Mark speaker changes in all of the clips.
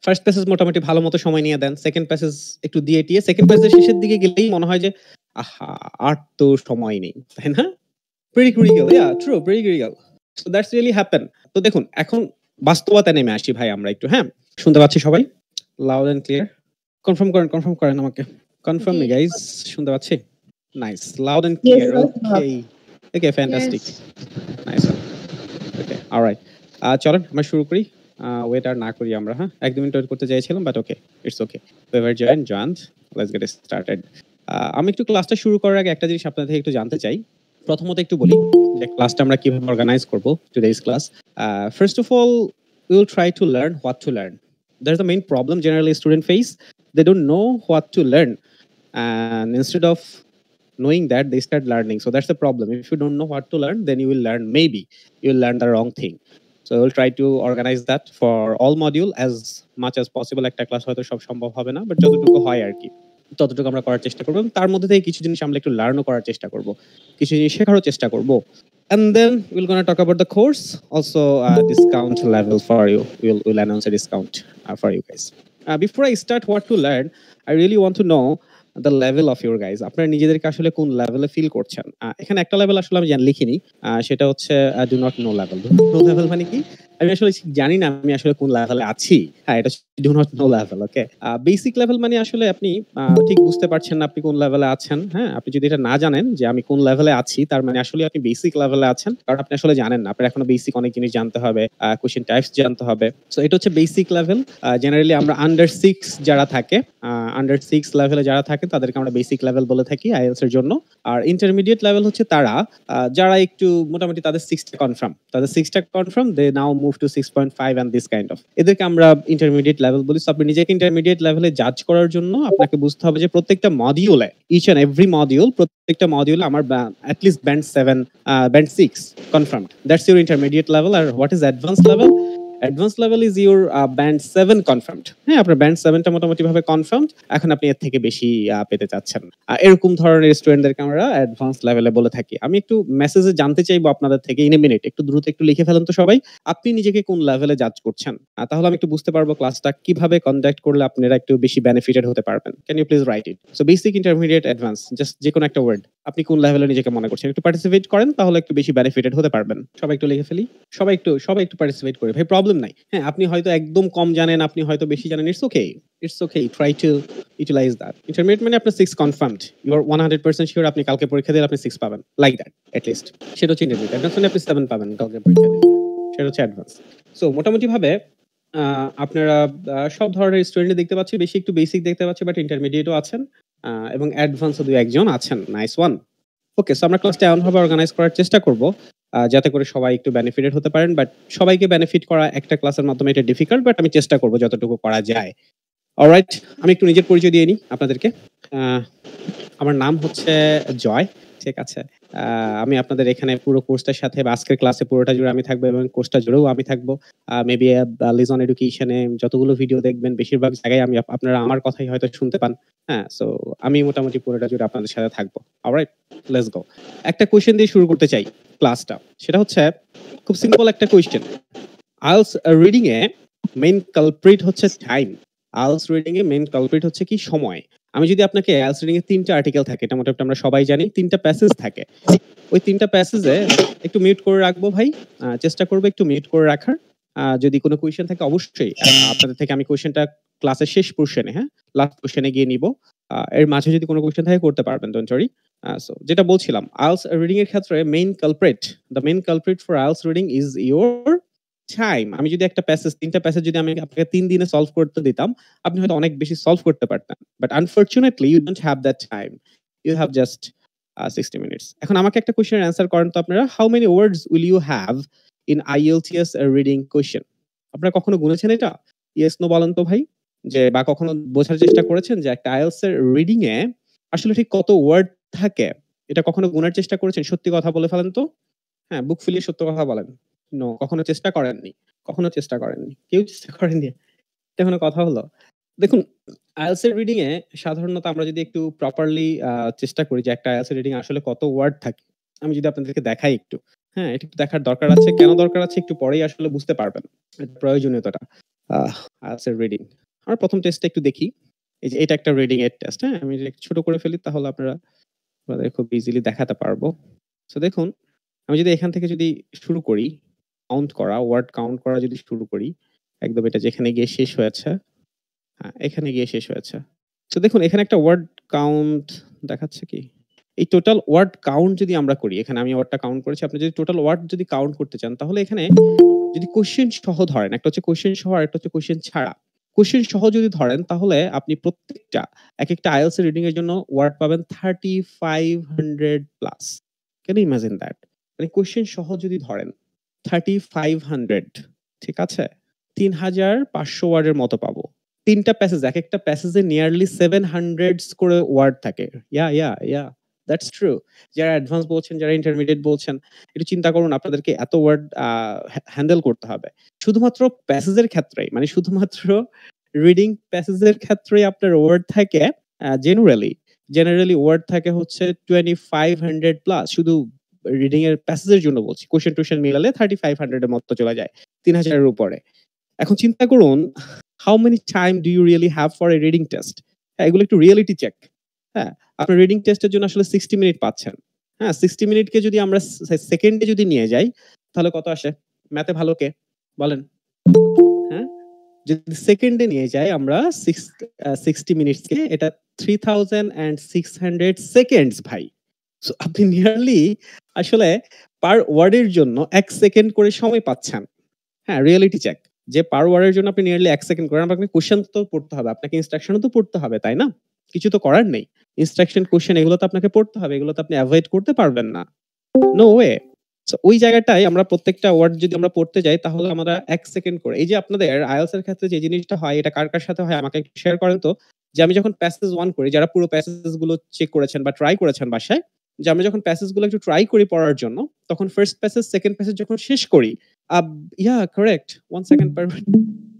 Speaker 1: First passage মোটামুটি ভালো মতো সময় নিয়ে দেন। সেকেন্ড প্যাসেজ একটু দিয়ে টিয়ে সেকেন্ড প্যাসেজের শেষের দিকে গেলেই মনে হয় যে আহা! আর তো সময় নেই। তাই না? Pretty critical, yeah, true, pretty critical. So that's really happen. তো দেখুন এখন বাস্তবতায় নেমে আসি ভাই আমরা একটু, হ্যাঁ? শুনতে পাচ্ছি সবাই? Loud and clear? কনফার্ম করেন আমাকে। কনফার্ম
Speaker 2: জি,
Speaker 1: মি গাইস, শুনতে পাচ্ছি? Nice, loud and
Speaker 2: Yes,
Speaker 1: clear.
Speaker 2: sir.
Speaker 1: Okay, okay, fantastic.
Speaker 2: Yes.
Speaker 1: Nice one. Okay, alright. চলেন আমরা শুরু করি। ওয়েট আর না করি আমরা, হ্যাঁ? ১-২ মিনিট ওয়েট করতে চাইছিলাম, but okay, it's okay. Whoever joined. Let's get started. আমি একটু ক্লাসটা শুরু করার আগে একটা জিনিস আপনাদের থেকে একটু জানতে চাই। প্রথমত একটু বলি যে ক্লাসটা আমরা কিভাবে অর্গানাইজ করব, টুডে's class. First of all, we will try to learn what to learn. There's the main problem generally student face. They don't know what to learn, and instead of knowing that, they start learning. So that's the problem. If you don't know what to learn, then you will learn, maybe you will learn the wrong thing. So we'll try to organize that for all module as much as possible. একটা class হয়তো সব সম্ভব হবে না, but যতটুকু হয় আর কি ততটুকু আমরা করার চেষ্টা করব। তার মধ্যে থেকে কিছু জিনিস আমরা একটু লার্নও করার চেষ্টা করব, কিছু জিনিস শেখারও চেষ্টা করব। And then we're going to talk about the course, also discount level for you. We'll announce a discount for you guys. Before I start what to learn, I really want to know the level of your guys. আপনারা নিজেদেরকে আসলে কোন লেভেলে feel করছেন। এখানে একটা level আসলে আমি লিখিনি, সেটা হচ্ছে do not know level. Do not know level মানে কি? আমি আসলে জানি না আমি আসলে কোন লেভেলে আছি। হ্যাঁ, এটা do not know level. Okay, basic level মানে আসলে আপনি ঠিক বুঝতে পারছেন না আপনি কোন লেভেলে আছেন। হ্যাঁ, আপনি যদি এটা না জানেন যে আমি কোন লেভেলে আছি, তার মানে আসলে আপনি বেসিক লেভেলে আছেন, কারণ আপনি আসলে জানেন না। আপনার এখনো বেসিক অনেক জিনিস জানতে হবে, কোশ্চেন টাইপস জানতে হবে। সো এটা হচ্ছে বেসিক লেভেল। জেনারেলি আমরা আন্ডার 6 যারা থাকে, আন্ডার 6 লেভেলে যারা থাকে তাদেরকে আমরা বেসিক লেভেল বলে থাকি আইএলটিএস এর জন্য। আর ইন্টারমিডিয়েট লেভেল হচ্ছে তারা যারা একটু মোটামুটি তাদের 6টা confirm, they now move to 6.5 and this kind of, এদেরকে আমরা ইন্টারমিডিয়েট লেভেল বলি। সো আপনি নিজেকে ইন্টারমিডিয়েট লেভেলে জাজ করার জন্য আপনাকে বুঝতে হবে যে প্রত্যেকটা মডিউলে, ইচ এন্ড এভরি মডিউল, প্রত্যেকটা মডিউলে আমার at least band 7, band 6 confirmed. That's your intermediate level. R what is advanced level? Advanced level is your band 7 confirmed. হ্যাঁ, আপনার band 7টা মোটামুটি ভাবে confirmed। এখন আপনি এর থেকে বেশি পেতে চাচ্ছেন। এরকম ধরনের স্টুডেন্টদেরকে আমরা অ্যাডভান্স লেভেলে বলে থাকি। আমি একটু মেসেজে জানতে চাইবো আপনাদের থেকে ইন এ মিনিট, একটু দ্রুত একটু লিখে ফেলেন তো সবাই। আপনি নিজেকে কোন লেভেলে জাজ করছেন? তাহলে আমি একটু বুঝতে পারবো ক্লাসটা কিভাবে কন্ডাক্ট করলে আপনারা একটু বেশি বেনিফিটেড হতে পারবেন। Can you please write it? So basic, intermediate, advance, just যে কোনো একটা ওয়ার্ড। আপনি কোন লেভেলে নিজেকে মনে করছেন? একটু পার্টিসিপেট করেন, তাহলে একটু বেশি বেনিফিটেড হতে পারবেন। সবাই একটু লিখে ফেলি। সবাই একটু পার্টিসিপেট করে। ভাই প্রবলেম নাই। হ্যাঁ, আপনি হয়তো একদম কম জানেন, আপনি হয়তো বেশি জানেন। It's okay. It's okay. Try to utilise that. Intermediate মানে আপনার 6 কনফার্মড। ইউ আর 100% শিওর আপনি কালকে পরীক্ষা দিলে আপনি 6 পাবেন। Like that at least. সেটা হচ্ছে ইন্টারমিডিয়েট। অ্যাডভান্স মানে আপনি 7 পাবেন কালকে পরীক্ষা দিলে। সেটা হচ্ছে অ্যাডভান্স। সো মোটামুটি ভাবে আপনারা সব ধরনের স্টুডেন্ট দেখতে পাচ্ছি, বেশি একটু বেসিক দেখতে পাচ্ছি, বাট ইন্টারমিডিয়েটও আছেন এবং অ্যাডভান্সও 2-1 আছেন। Nice one. ওকে, সো আমরা ক্লাসটা এমনভাবে অর্গানাইজ করার চেষ্টা করব যাতে করে সবাই একটু বেনিফিটেড হতে পারেন, বাট সবাইকে বেনিফিট করা একটা ক্লাসের মাধ্যমে এটা ডিফিকাল্ট, বাট আমি চেষ্টা করব যতটুকু করা যায়। অলরাইট, আমি একটু নিজের পরিচয় দিয়ে নিই আপনাদেরকে। আমার নাম হচ্ছে জয়, ঠিক আছে। আমি আপনাদের এখানে পুরো কোর্সটার সাথে বা আজকের ক্লাসে পুরোটা জুড়ে আমি থাকবো এবং কোর্সটা জুড়েও আমি থাকবো। মেবি লিজন এডুকেশনে যতগুলো ভিডিও দেখবেন বেশিরভাগ জায়গায় আপনারা আমার কথাই হয়তো শুনতে পান। হ্যাঁ, সো আমি মোটামুটি পুরোটা জুড়ে আপনাদের সাথে থাকবো। Alright, let's go. একটা কোয়েশ্চেন দিয়ে শুরু করতে চাই ক্লাসটা। সেটা হচ্ছে খুব সিম্পল একটা question. IELTS reading a main culprit হচ্ছে time. IELTS reading a main culprit হচ্ছে কি? সময়। আমি যদি আপনাকে আইএলটিএস রিডিং এ 3টা আর্টিকেল থাকে, এটা মোটামুটি আমরা সবাই জানি, 3টা প্যাসেজ থাকে। ওই 3টা প্যাসেজে একটু মিউট করে রাখবো ভাই। চেষ্টা করবো একটু মিউট করে রাখার। যদি কোনো কোয়েশ্চেন থাকে অবশ্যই আপনাদের থেকে আমি কোয়েশ্চেনটা ক্লাসের শেষ পোরশনে, হ্যাঁ, লাস্ট কোয়েশ্চেনে গিয়ে নিব। এর মাঝে যদি কোনো কোয়েশ্চেন থাকে করতে পারবেন, ডোন্ট ওয়ারি। সো যেটা বলছিলাম, আইএলটিএস রিডিং এর ক্ষেত্রে the main culprit for IELTS reading is your time. আমি যদি একটা প্যাসেজ, 3টা প্যাসেজ যদি আমি আপনাকে 3 দিনে সলভ করতে দিতাম, আপনি হয়তো অনেক বেশি সলভ করতে পারতেন। But unfortunately you don't have that time. You have just 60 minutes. এখন আমাকে একটা কোয়েশ্চেনের অ্যান্সার করেন তো আপনারা। How many words will you have in IELTS reading question? আপনারা কখনো গুনেছেন এটা? ইয়েস নো বলেন তো ভাই। যে বা কখনো বোঝার চেষ্টা করেছেন যে একটা আইএলটিএস এর রিডিং এ আসলে ঠিক কত ওয়ার্ড থাকে? এটা কখনো গুনার চেষ্টা করেছেন? সত্যি কথা বলে ফেলেন তো। হ্যাঁ, বুক ফুলিয়ে সত্য কথা বলেন। নো, কখনো চেষ্টা করেননি। কেউ চেষ্টা করেননি। এটা কোনো কথা হলো? দেখুন, আইএলটিএস এর রিডিং এ সাধারণত আমরা যদি একটু প্রপারলি চেষ্টা করি যে একটা আইএলটিএস এর রিডিং আসলে কত ওয়ার্ড থাকে। আমি যদি আপনাদেরকে দেখাই একটু। হ্যাঁ, এটা একটু দেখার দরকার আছে। কেন দরকার আছে একটু পরেই আসলে বুঝতে পারবেন। এর প্রয়োজনীয়তাটা। আইএলটিএস এর রিডিং। আমরা ১ম টেস্টটা একটু দেখি। এই যে এটা একটা রিডিং এর টেস্ট, হ্যাঁ? আমি যদি একটু ছোট করে ফেলি তাহলে আপনাদের খুব ইজিলি দেখাতে পারবো। সো দেখুন, আমি যদি এখান থেকে যদি শুরু করি, কাউন্ট করা, ওয়ার্ড কাউন্ট করা যদি শুরু করি, একদম এটা যেখানে গিয়ে শেষ হয়েছে, হ্যাঁ, এখানে গিয়ে শেষ হয়েছে। তো দেখুন এখানে একটা ওয়ার্ড কাউন্ট দেখাচ্ছে কি? এই টোটাল ওয়ার্ড কাউন্ট যদি আমরা করি, এখানে আমি ওয়ার্ডটা কাউন্ট করেছি। আপনি যদি টোটাল ওয়ার্ড যদি কাউন্ট করতে চান, তাহলে এখানে যদি কোয়েশ্চেন সহ ধরেন, একটা হচ্ছে কোয়েশ্চেন সহ, আরেকটা হচ্ছে কোয়েশ্চেন ছাড়া। কোয়েশ্চেন সহ যদি ধরেন, তাহলে আপনি প্রত্যেকটা একেকটা IELTS এর রিডিং এর জন্য ওয়ার্ড পাবেন 3500 plus. Can you imagine that? মানে কোয়েশ্চেন সহ যদি ধরেন 3500, ঠিক আছে? ৩৫০০ ওয়ার্ডের মতো পাবো। ৩ টা প্যাসেজ, একেকটা প্যাসেজে নিয়ারলি 700 করে ওয়ার্ড থাকে। ইয়া, দ্যাটস ট্রু। যারা অ্যাডভান্স বলছেন, যারা ইন্টারমিডিয়েট বলছেন, একটু চিন্তা করুন আপনাদেরকে এত ওয়ার্ড হ্যান্ডেল করতে হবে। শুধুমাত্র প্যাসেজের ক্ষেত্রেই, মানে শুধুমাত্র রিডিং প্যাসেজের ক্ষেত্রেই আপনার ওয়ার্ড থাকে জেনারেলি ওয়ার্ড থাকে হচ্ছে 2500 প্লাস। শুধু রিডিং এর প্যাসেজের জন্য বলছি। কোয়েশ্চেন-টোয়েশ্চেন মিলালে 3500 এর মতো চলে যায়। ৩০০০ এর উপরে। এখন চিন্তা করুন, how many time do you really have for a reading test? হ্যাঁ, এগুলো একটু রিয়ালিটি চেক। হ্যাঁ, আপনার রিডিং টেস্টের জন্য আসলে 60 মিনিট পাচ্ছেন। হ্যাঁ, 60 মিনিটকে যদি আমরা সেকেন্ডে যদি নিয়ে যাই, তাহলে কত আসে? ম্যাথে ভালো কে? বলেন। হ্যাঁ? যদি সেকেন্ডে নিয়ে যাই আমরা 60 মিনিটসকে, এটা 3600 সেকেন্ডস ভাই। সো আপনি নিয়ারলি আসলে পার ওয়ার্ডের জন্য ১ সেকেন্ড করে সময় পাচ্ছেন। হ্যাঁ, রিয়ালিটি চেক। যে পার ওয়ার্ড এর জন্য আপনি নিয়ারলি ১ সেকেন্ড করেন, আপনাকে কোয়েশ্চেন তো পড়তে হবে। আপনাকে ইনস্ট্রাকশনও তো পড়তে হবে, তাই না? কিছু তো করার নেই। ইনস্ট্রাকশন, কোয়েশ্চেন এগুলো তো আপনাকে পড়তে হবে। এগুলো তো আপনি এভয়েড করতে পারবেন না। No way. সো ওই জায়গাটায় আমরা প্রত্যেকটা ওয়ার্ড যদি আমরা পড়তে যাই, তাহলে আমরা ১ সেকেন্ড করে, এই যে আপনাদের IELTS এর ক্ষেত্রে যে জিনিসটা হয়, এটা কার সাথে হয় আমাকে একটু শেয়ার করেন তো। যে আমি যখন প্যাসেজ 1 করি, যারা পুরো প্যাসেজ গুলো চেক করেছেন বা ট্রাই করেছেন বাসায়, যে আমরা যখন প্যাসেজ গুলো একটু ট্রাই করি পড়ার জন্য, তখন ফার্স্ট প্যাসেজ, সেকেন্ড প্যাসেজ যখন শেষ করি, আব ইয়া কারেক্ট। 1 সেকেন্ড পারবেন।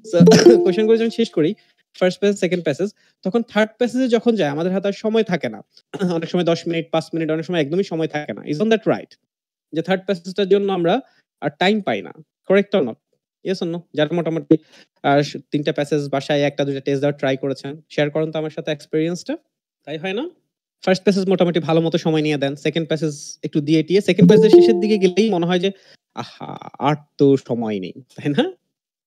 Speaker 1: সো কোয়েশ্চেন গুলো যখন শেষ করি, ফার্স্ট প্যাসেজ, সেকেন্ড প্যাসেজ, তখন থার্ড প্যাসেজে যখন যাই, আমাদের হাতে আর সময় থাকে না। অনেক সময় ১০ মিনিট, ৫ মিনিট, অনেক সময় একদমই সময় থাকে না। Isn't that right? যে থার্ড প্যাসেজটার জন্য আমরা আর টাইম পাই না। Correct or not? Yes or no? যারা মোটামুটি ৩ টা প্যাসেজ বাসায় ১ টা ২ টা টেস্ট দেওয়ার ট্রাই করেছেন, শেয়ার করুন তো আমার সাথে এক্সপেরিয়েন্সটা। তাই হয় না? ফার্স্ট প্যাসেজ মোটামুটি ভালো মতো সময় নিয়ে দেন। সেকেন্ড প্যাসেজ একটু দিয়ে টিয়ে সেকেন্ড প্যাসেজের শেষের দিকে গেলেই মনে হয় যে, আহা! আর তো সময় নেই। তাই না?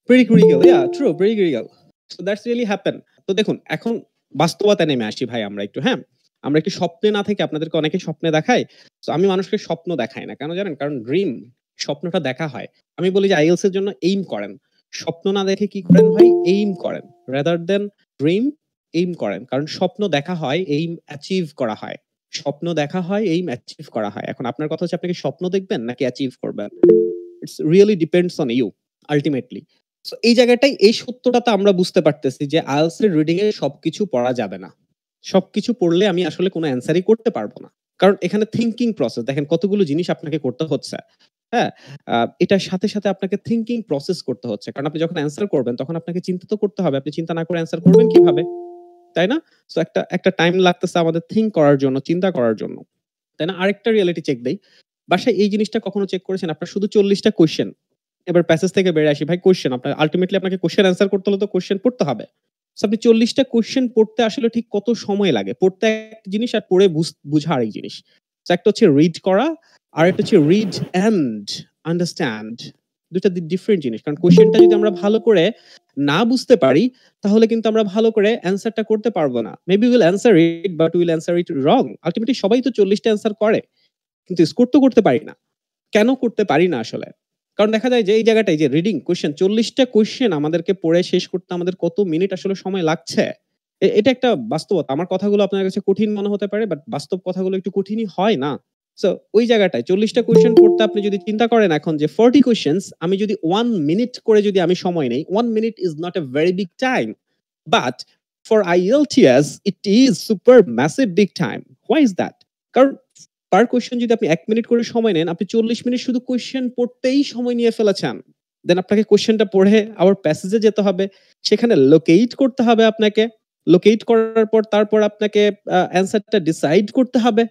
Speaker 1: Pretty critical, yeah, true, pretty critical. So that's really happen. তো দেখুন, এখন বাস্তবতায় নেমে আসি ভাই আমরা একটু, হ্যাঁ? আমরা একটু স্বপ্নে না থেকে, আপনাদেরকে অনেকে স্বপ্নে দেখায়। সো আমি মানুষকে স্বপ্ন দেখাই না। কেন জানেন? কারণ ড্রিম, স্বপ্নটা দেখা হয়। আমি বলি যে IELTS এর জন্য এইম করেন। স্বপ্ন না দেখে কি করেন ভাই? এইম করেন। রাদার দ্যান ড্রিম, এইম করেন। কারণ স্বপ্ন দেখা হয়, এইম অ্যাচিভ করা হয়। স্বপ্ন দেখা হয়, এইম অ্যাচিভ করা হয়। এখন আপনার কথা হচ্ছে আপনি কি স্বপ্ন দেখবেন নাকি অ্যাচিভ করবেন? It's really depends on you ultimately. So এই জায়গাটাই, এই সত্যটা তো আমরা বুঝতে পারতেছি যে IELTS এর রিডিং এ সবকিছু পড়া যাবে না। সবকিছু পড়লে আমি আসলে কোন অ্যান্সারই করতে পারব না। কারণ এখানে থিংকিং প্রসেস দেখেন কতগুলো জিনিস আপনাকে করতে হচ্ছে। হ্যাঁ? এটার সাথে আপনাকে থিংকিং প্রসেস করতে হচ্ছে। কারণ আপনি যখন অ্যান্সার করবেন, তখন আপনাকে চিন্তা তো করতে হবে। আপনি চিন্তা না করে অ্যান্সার করবেন কিভাবে? তাই না? সো একটা টাইম লাগতেছে আমাদের থিংক করার জন্য, চিন্তা করার জন্য। তাই না? আরেকটা রিয়ালিটি চেক দেই। বাসায় এই জিনিসটা কখনো চেক করেছেন? আপনার শুধু ৪০ টা কোয়েশ্চেন। এবার প্যাসেজ থেকে বেরিয়ে আসি। ভাই কোয়েশ্চেন, আপনার আল্টিমেটলি আপনাকে কোয়েশ্চেন অ্যান্সার করতে হলে তো কোয়েশ্চেন পড়তে হবে। সো আপনি ৪০ টা কোয়েশ্চেন পড়তে আসলে ঠিক কত সময় লাগে? পড়তে এক জিনিস আর পড়ে বুঝা আরেক জিনিস। সো একটা হচ্ছে রিড করা, আরেকটা হচ্ছে রিড অ্যান্ড আন্ডারস্ট্যান্ড। ২ টা ডিফারেন্ট জিনিস। কারণ কোয়েশ্চেনটা যদি আমরা ভালো করে না বুঝতে পারি, তাহলে কিন্তু আমরা ভালো করে অ্যান্সারটা করতে পারব না। Maybe will answer it but will answer it wrong. Ultimately সবাই তো ৪০ টা অ্যান্সার করে। কিন্তু স্কোর তো করতে পারি না। কেন করতে পারি না আসলে? কারণ দেখা যায় যে এই জায়গাটায় যে রিডিং কোয়েশ্চেন, ৪০ টা কোয়েশ্চেন আমাদেরকে পড়ে শেষ করতে আমাদের কত মিনিট আসলে সময় লাগছে। এটা একটা বাস্তবতা। আমার কথাগুলো আপনার কাছে কঠিন মনে হতে পারে, বাট বাস্তব কথাগুলো একটু কঠিনই হয় না? সো ওই জায়গাটায় ৪০ টা কোয়েশ্চেন পড়তে আপনি যদি চিন্তা করেন এখন যে 40 কোয়েশ্চেনস আমি যদি 1 মিনিট করে যদি আমি সময় নেই, 1 minute is not a very big time. But for IELTS it is super massive big time. Why is that? কারণ পার কোয়েশ্চেন যদি আপনি ১ মিনিট করে সময় নেন, আপনি ৪০ মিনিট শুধু কোয়েশ্চেন পড়তেই সময় নিয়ে ফেলেছেন। দেন আপনাকে কোয়েশ্চেনটা পড়ে আবার প্যাসেজে যেতে হবে। সেখানে লোকেট করতে হবে আপনাকে। লোকেট করার পর তারপর আপনাকে অ্যান্সারটা ডিসাইড করতে হবে।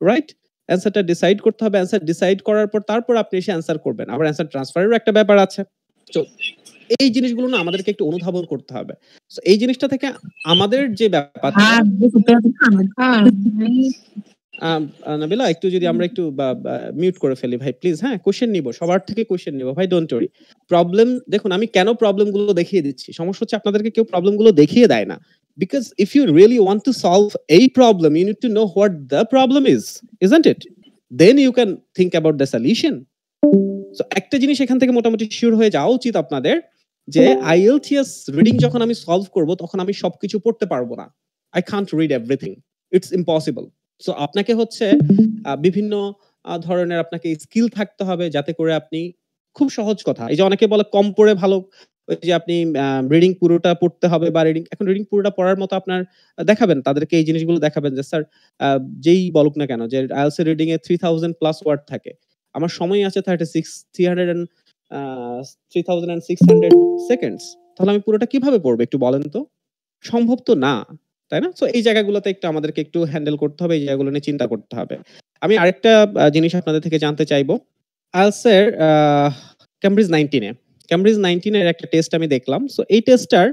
Speaker 1: রাইট? অ্যান্সারটা ডিসাইড করতে হবে। অ্যান্সার ডিসাইড করার পর তারপর আপনি এসে অ্যান্সার করবেন। আবার অ্যান্সার ট্রান্সফার এরও একটা ব্যাপার আছে। চল এই জিনিসগুলো না আমাদেরকে একটু অনুধাবন করতে হবে। সো এই জিনিসটা থেকে আমাদের যে ব্যাপারটা নাবিলা একটু যদি আমরা একটু মিউট করে ফেলি ভাই প্লিজ, হ্যাঁ? কোয়েশ্চেন নিব। সবার থেকে কোয়েশ্চেন নিব ভাই, ডোন্ট ওরি। প্রবলেম দেখুন আমি কেন প্রবলেম গুলো দেখিয়ে দিচ্ছি। সমস্যা হচ্ছে আপনাদেরকে কেউ প্রবলেম গুলো দেখিয়ে দেয় না। Because if you really want to solve a problem, you need to know what the problem is, isn't it? Then you can think about the solution. So একটা জিনিস এখান থেকে মোটামুটি শিওর হয়ে যাওয়া উচিত আপনাদের যে IELTS রিডিং যখন আমি সলভ করব তখন আমি সবকিছু পড়তে পারবো না। I can't read everything. It's impossible. So আপনাকে হচ্ছে বিভিন্ন ধরনের আপনাকে স্কিল থাকতে হবে যাতে করে আপনি খুব সহজ কথা। এই যে অনেকে বলে কম পড়ে ভালো, ওই যে আপনি রিডিং পুরোটা পড়তে হবে বা রিডিং পুরোটা পড়ার মতো আপনার দেখাবেন তাদেরকে এই জিনিসগুলো দেখাবেন যে স্যার যেই বলুক না কেন যে IELTS reading a 3000 plus word থাকে। আমার সময় আছে 3600 সেকেন্ডস। তাহলে আমি পুরোটা কিভাবে পড়বো একটু বলেন তো? সম্ভব তো না। তাই না? সো এই জায়গাগুলোতে একটু আমাদেরকে একটু হ্যান্ডেল করতে হবে। এই জায়গাগুলো নিয়ে চিন্তা করতে হবে। আমি আরেকটা জিনিস আপনাদের থেকে জানতে চাইবো। IELTS এর ক্যামব্রিজ 19 এ। ক্যামব্রিজ 19 এর একটা টেস্ট আমি দেখলাম। সো এই টেস্টটার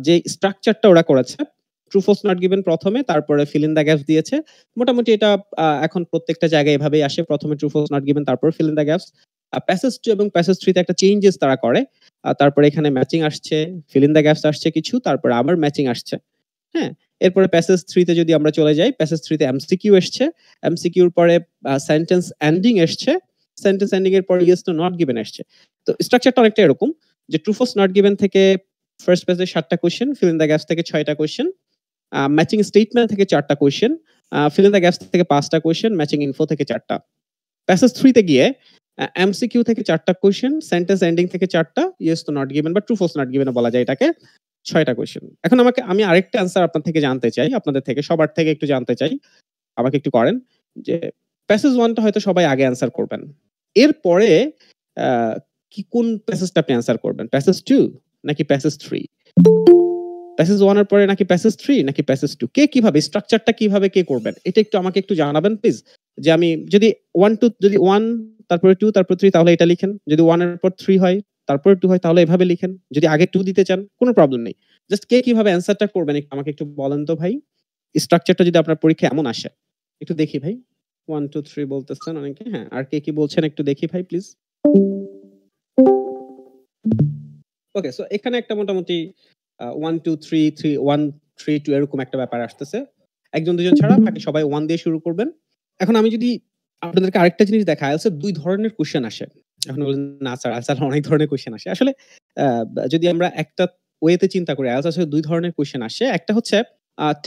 Speaker 1: যে স্ট্রাকচারটা ওরা করেছে, ট্রু ফলস নট গিভেন প্রথমে, তারপরে ফিল ইন দ্য গ্যাপস দিয়েছে। মোটামুটি এটা এখন প্রত্যেকটা জায়গায় এভাবেই আসে। প্রথমে ট্রু ফলস নট গিভেন, তারপর feel in the gaps. Passage 2 এবং প্যাসেজ 3 তে একটা চেঞ্জেস তারা করে। তারপরে এখানে ম্যাচিং আসছে, ফিল ইন দ্য গ্যাপস আসছে কিছু, তারপরে আবার ম্যাচিং আসছে। হ্যাঁ? এরপরে প্যাসেজ 3 তে যদি আমরা চলে যাই, প্যাসেজ 3 তে এমসিকিউ এসছে। এমসিকিউর পরে সেন্টেন্স এন্ডিং এসছে। সেন্টেন্স এন্ডিং এর পরে ইয়েস নো নট গিভেন আসছে। তো স্ট্রাকচারটা অনেকটা এরকম যে ট্রু ফলস নট গিভেন থেকে ফার্স্ট পেজে 7 টা question, feel in the gaps থেকে 6 টা কোয়েশ্চেন, ম্যাচিং স্টেটমেন্ট থেকে 4 টা question, feel in the gaps থেকে 5 টা কোয়েশ্চেন, ম্যাচিং ইনফো থেকে 4 টা। প্যাসেজ 3 তে গিয়ে এমসিকিউ থেকে 4 টা কোয়েশ্চেন, সেন্টেন্স এন্ডিং থেকে 4 টা, ইয়েস তো নট গিভেন বা ট্রু ফলস নট গিভেন বলা যায় এটাকে, 6 টা কোয়েশ্চেন। এখন আমি আরেকটা অ্যান্সার আপনার থেকে জানতে চাই, আপনাদের থেকে সবার থেকে একটু জানতে চাই। আমাকে একটু করেন যে প্যাসেজ 1 টা হয়তো সবাই আগে অ্যান্সার করবেন। এরপরে আ কোন প্যাসেজটা আপনি অ্যান্সার করবেন? প্যাসেজ 2 নাকি প্যাসেজ 3? প্যাসেজ 1 এর পরে নাকি প্যাসেজ 3 নাকি প্যাসেজ 2? কে কিভাবে স্ট্রাকচারটা কিভাবে কে করবেন? এটা একটু আমাকে একটু জানাবেন প্লিজ। যে আমি যদি 1 2 যদি 1 তারপরে 2 তারপর 3 তাহলে এটা লিখেন। যদি 1 এর পর 3 হয়, তারপরে 2 হয় তাহলে এভাবে লিখেন। যদি আগে 2 দিতে চান কোন প্রবলেম নেই। জাস্ট কে কিভাবে অ্যান্সারটা করবেন একটু আমাকে একটু বলেন তো ভাই। স্ট্রাকচারটা যদি আপনার পরীক্ষায় এমন আসে। একটু দেখি ভাই। 1 2 3 বলতেছেন অনেকে। হ্যাঁ, আর কে কি বলছেন একটু দেখি ভাই প্লিজ। ওকে, সো এখানে একটা মোটামুটি 1 2 3 3 1 3 2 এরকম একটা ব্যাপার আসতেছে। একজন দুজন ছাড়া বাকি সবাই 1 দিয়ে শুরু করবেন। এখন আমি যদি আপনাদেরকে আরেকটা জিনিস দেখাই, IELTS এর 2 ধরনের কোয়েশ্চেন আসে। এখন বলবেন না স্যার IELTS অনেক ধরনের কোয়েশ্চেন আসে। আসলে যদি আমরা একটা ওয়েতে চিন্তা করি IELTS আসলে 2 ধরনের কোয়েশ্চেন আসে। একটা হচ্ছে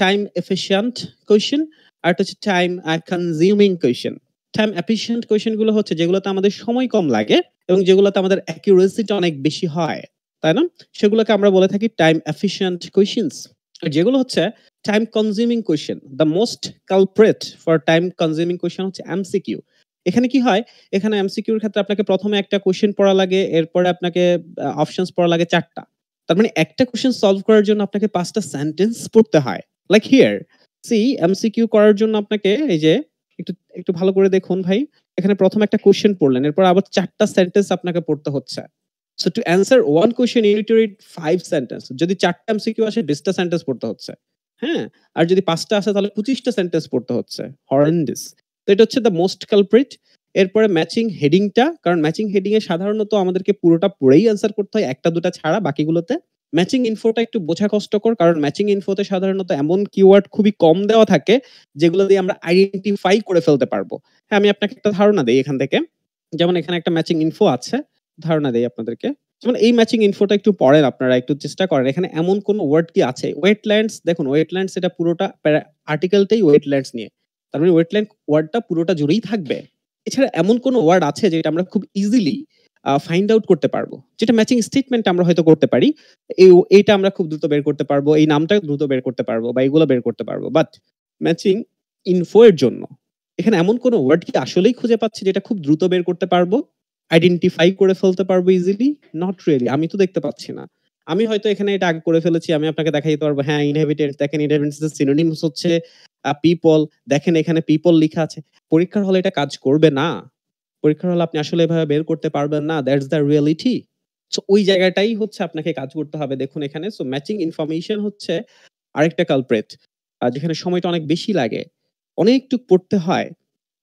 Speaker 1: টাইম এফিশিয়েন্ট কোয়েশ্চেন, আরেকটা হচ্ছে time consuming question. Time efficient question গুলো হচ্ছে যেগুলোতে আমাদের সময় কম লাগে এবং যেগুলোতে আমাদের অ্যাকুরেসিটা অনেক বেশি হয়। তাই না? সেগুলোকে আমরা বলে থাকি টাইম এফিশিয়েন্ট কোয়েশ্চেনস। আর যেগুলো হচ্ছে time consuming question, the most culprit for time consuming question হচ্ছে এমসিকিউ। এখানে কি হয়? এখানে এমসিকিউর ক্ষেত্রে আপনাকে প্রথমে একটা কোয়েশ্চেন পড়া লাগে, এরপরে আপনাকে অপশনস পড়া লাগে 4 টা। তার মানে একটা কোয়েশ্চেন সলভ করার জন্য আপনাকে 5 টা সেন্টেন্স পড়তে হয়। লাইক হিয়ার, সি এমসিকিউ করার জন্য আপনাকে এই যে একটু একটু ভালো করে দেখুন ভাই। এখানে প্রথম একটা কোয়েশ্চেন পড়লেন, এরপর আবার 4 টা সেন্টেন্স আপনাকে পড়তে হচ্ছে। So to answer one question you need to read 5 sentence. যদি 4 টা এমসিকিউ আসে 20 টা সেন্টেন্স পড়তে হচ্ছে। হ্যাঁ? আর যদি 5 টা আসে তাহলে 25 টা সেন্টেন্স পড়তে হচ্ছে। হরেন্ডাস। তো এটা হচ্ছে দ্য মোস্ট কালপ্রিট। এরপরে ম্যাচিং হেডিংটা, কারণ ম্যাচিং হেডিং এ সাধারণত আমাদেরকে পুরোটা পড়েই অ্যান্সার করতে হয়, একটা দুটা ছাড়া বাকিগুলোতে। ম্যাচিং ইনফোটা একটু বোঝা কষ্টকর, কারণ ম্যাচিং ইনফোতে সাধারণত এমন কিওয়ার্ড খুবই কম দেওয়া থাকে যেগুলো দিয়ে আমরা আইডেন্টিফাই করে ফেলতে পারবো। হ্যাঁ, আমি আপনাকে একটা ধারণা দেই এখান থেকে। যেমন এখানে একটা ম্যাচিং ইনফো আছে। ধারণা দেই আপনাদেরকে। যেমন এই ম্যাচিং ইনফোটা একটু পড়েন আপনারা, একটু চেষ্টা করেন। এখানে এমন কোন ওয়ার্ড কি আছে? ওয়েটল্যান্ডস, দেখুন ওয়েটল্যান্ডস এটা পুরোটা আর্টিকেলটাই ওয়েটল্যান্ডস নিয়ে। তার মানে ওয়েটল্যান্ড ওয়ার্ডটা পুরোটা জুড়েই থাকবে। এছাড়া এমন কোন ওয়ার্ড আছে যেটা আমরা খুব ইজিলি ফাইন্ড আউট করতে পারবো। যেটা ম্যাচিং স্টেটমেন্ট আমরা হয়তো করতে পারি। এইটা আমরা খুব দ্রুত বের করতে পারবো। এই নামটা দ্রুত বের করতে পারবো বা এগুলো বের করতে পারবো। বাট ম্যাচিং ইনফো এর জন্য এখানে এমন কোন ওয়ার্ড কি আসলেই খুঁজে পাচ্ছি যেটা খুব দ্রুত বের করতে পারবো? আইডেন্টিফাই করে ফেলতে পারবো ইজিলি? Not really. আমি তো দেখতে পাচ্ছি না। আমি হয়তো এখানে এটা আগে করে ফেলেছি। আমি আপনাকে দেখাই দিতে পারবো। হ্যাঁ, ইনহেবিটেন্টস দেখেন, ইনহেবিটেন্টস এর সিনোনিমস হচ্ছে পিপল। দেখেন এখানে পিপল লিখা আছে। পরীক্ষার হলে এটা কাজ করবে না। পরীক্ষার হলে আপনি আসলে এভাবে বের করতে পারবেন না। That's the reality. সো ওই জায়গাটাই হচ্ছে আপনাকে কাজ করতে হবে। দেখুন এখানে সো ম্যাচিং ইনফরমেশন হচ্ছে আরেকটা কালপ্রিট। যেখানে সময়টা অনেক বেশি লাগে। অনেকটুক পড়তে হয়।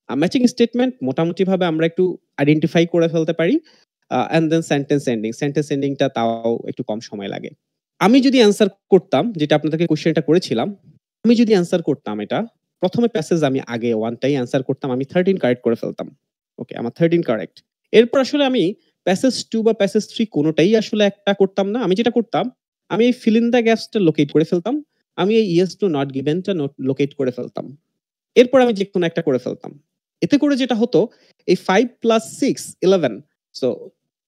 Speaker 1: ম্যাচিং স্টেটমেন্ট মোটামুটিভাবে আমরা একটু আইডেন্টিফাই করে ফেলতে পারি। And then sentence ending. Sentence ending টা তাও একটু কম সময় লাগে। আমি যদি অ্যান্সার করতাম, যেটা আপনাদেরকে কোয়েশ্চেনটা করেছিলাম, আমি যদি অ্যান্সার করতাম এটা, ১ম এ প্যাসেজ আমি আগে 1 টাই অ্যান্সার করতাম। আমি 13 কারেক্ট করে ফেলতাম। ওকে, আমার 13 কারেক্ট। এরপর আসলে আমি প্যাসেজ 2 বা প্যাসেজ 3 কোনটাই আসলে একটা করতাম না। আমি যেটা করতাম, আমি এই ফিল ইন দ্য গ্যাপস টা লোকেট করে ফেলতাম। আমি এই ইয়েস টু নট গিভেন টা লোকেট করে ফেলতাম। এরপর আমি যেকোনো একটা করে ফেলতাম। এতে করে যেটা হতো, এই 5 প্লাস 6 11, সো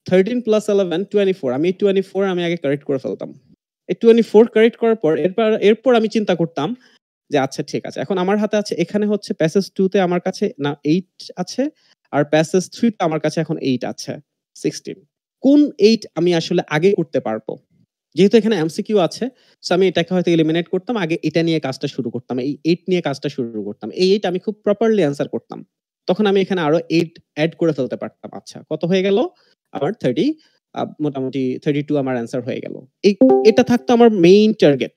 Speaker 1: 13 প্লাস 11 24। আমি এই 24 আমি আগে কারেক্ট করে ফেলতাম। এই 24 কারেক্ট করার পর এরপর আমি চিন্তা করতাম যে আচ্ছা ঠিক আছে। এখন আমার হাতে আছে, এখানে হচ্ছে প্যাসেজ 2 তে আমার কাছে না 8 আছে, আর প্যাসেজ 3 তে আমার কাছে এখন 8 আছে, 16। কোন 8 আমি আসলে আগে করতে পারবো? যেহেতু এখানে এমসিকিউ আছে, সো আমি এটাকে হয়তো এলিমিনেট করতাম। আগে এটা নিয়ে কাজটা শুরু করতাম। এই 8 নিয়ে কাজটা শুরু করতাম। এই 8 আমি খুব প্রপারলি অ্যান্সার করতাম। তখন আমি এখানে আরো 8 এড করে ফেলতে পারতাম। আচ্ছা, কত হয়ে গেল? আমার 30, মোটামুটি 32 আমার অ্যান্সার হয়ে গেল। এটা থাকতো আমার মেইন টার্গেট।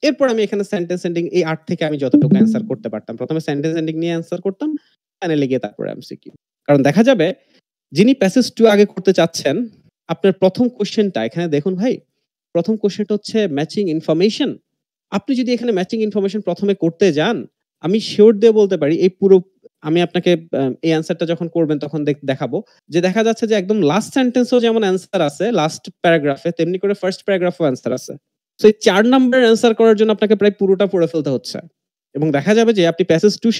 Speaker 1: এরপর আমি এখানে সেন্টেন্স এন্ডিং এই 8 থেকে আমি যতটুকু অ্যান্সার করতে পারতাম। ১ম এ সেন্টেন্স এন্ডিং নিয়ে অ্যান্সার করতাম। ফাইনালি গিয়ে তারপরে এমসিকিউ। কারণ দেখা যাবে যিনি প্যাসেজ 2 আগে করতে চাচ্ছেন, আপনার ১ম কোয়েশ্চেনটা এখানে দেখুন ভাই, ১ম কোয়েশ্চেনটা হচ্ছে ম্যাচিং ইনফরমেশন। আপনি যদি এখানে ম্যাচিং ইনফরমেশন ১ম এ করতে যান, আমি সিউর দিয়ে বলতে পারি এই পুরো আমি আপনাকে এই অ্যান্সারটা যখন করবেন তখন দেখাবো যে দেখা যাচ্ছে যে একদম লাস্ট সেন্টেন্সেও যেমন অ্যান্সার আছে লাস্ট প্যারাগ্রাফে, তেমনি করে ফার্স্ট প্যারাগ্রাফেও অ্যান্সার আছে। সো এই ৪ নাম্বারের অ্যান্সার করার জন্য আপনাকে প্রায় পুরোটা পড়ে ফেলতে হচ্ছে। এবং দেখা যাবে যে আপনি প্যাসেজ 2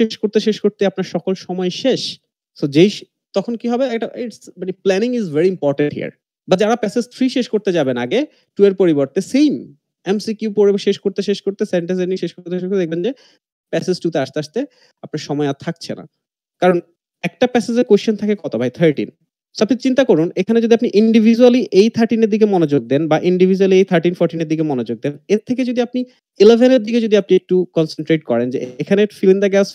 Speaker 1: শেষ করতে আপনার সকল সময় শেষ। সো তখন কি হবে, একটা মানে planning is very important here. বা যারা প্যাসেজ 3 শেষ করতে যাবেন আগে 2 এর পরিবর্তে সেইম এমসিকিউ পড়ে শেষ করতে সেন্টেন্স এন্ডিং শেষ করতে দেখবেন যে প্যাসেজ 2 তে আসতে আপনার সময় আর থাকছে না। কারণ একটা প্যাসেজের কোয়েশ্চেন থাকে কত ভাই? 13। সো আপনি চিন্তা করুন, এখানে যদি আপনি ইন্ডিভিজুয়ালি এই 13 এর দিকে মনোযোগ দেন বা ইন্ডিভিজুয়ালি এই 13, 14 এর দিকে মনোযোগ দেন, এর থেকে যদি আপনি 11 এর দিকে যদি আপনি একটু কনসেনট্রেট করেন যে এখানে ফিল ইন দ্য গ্যাপস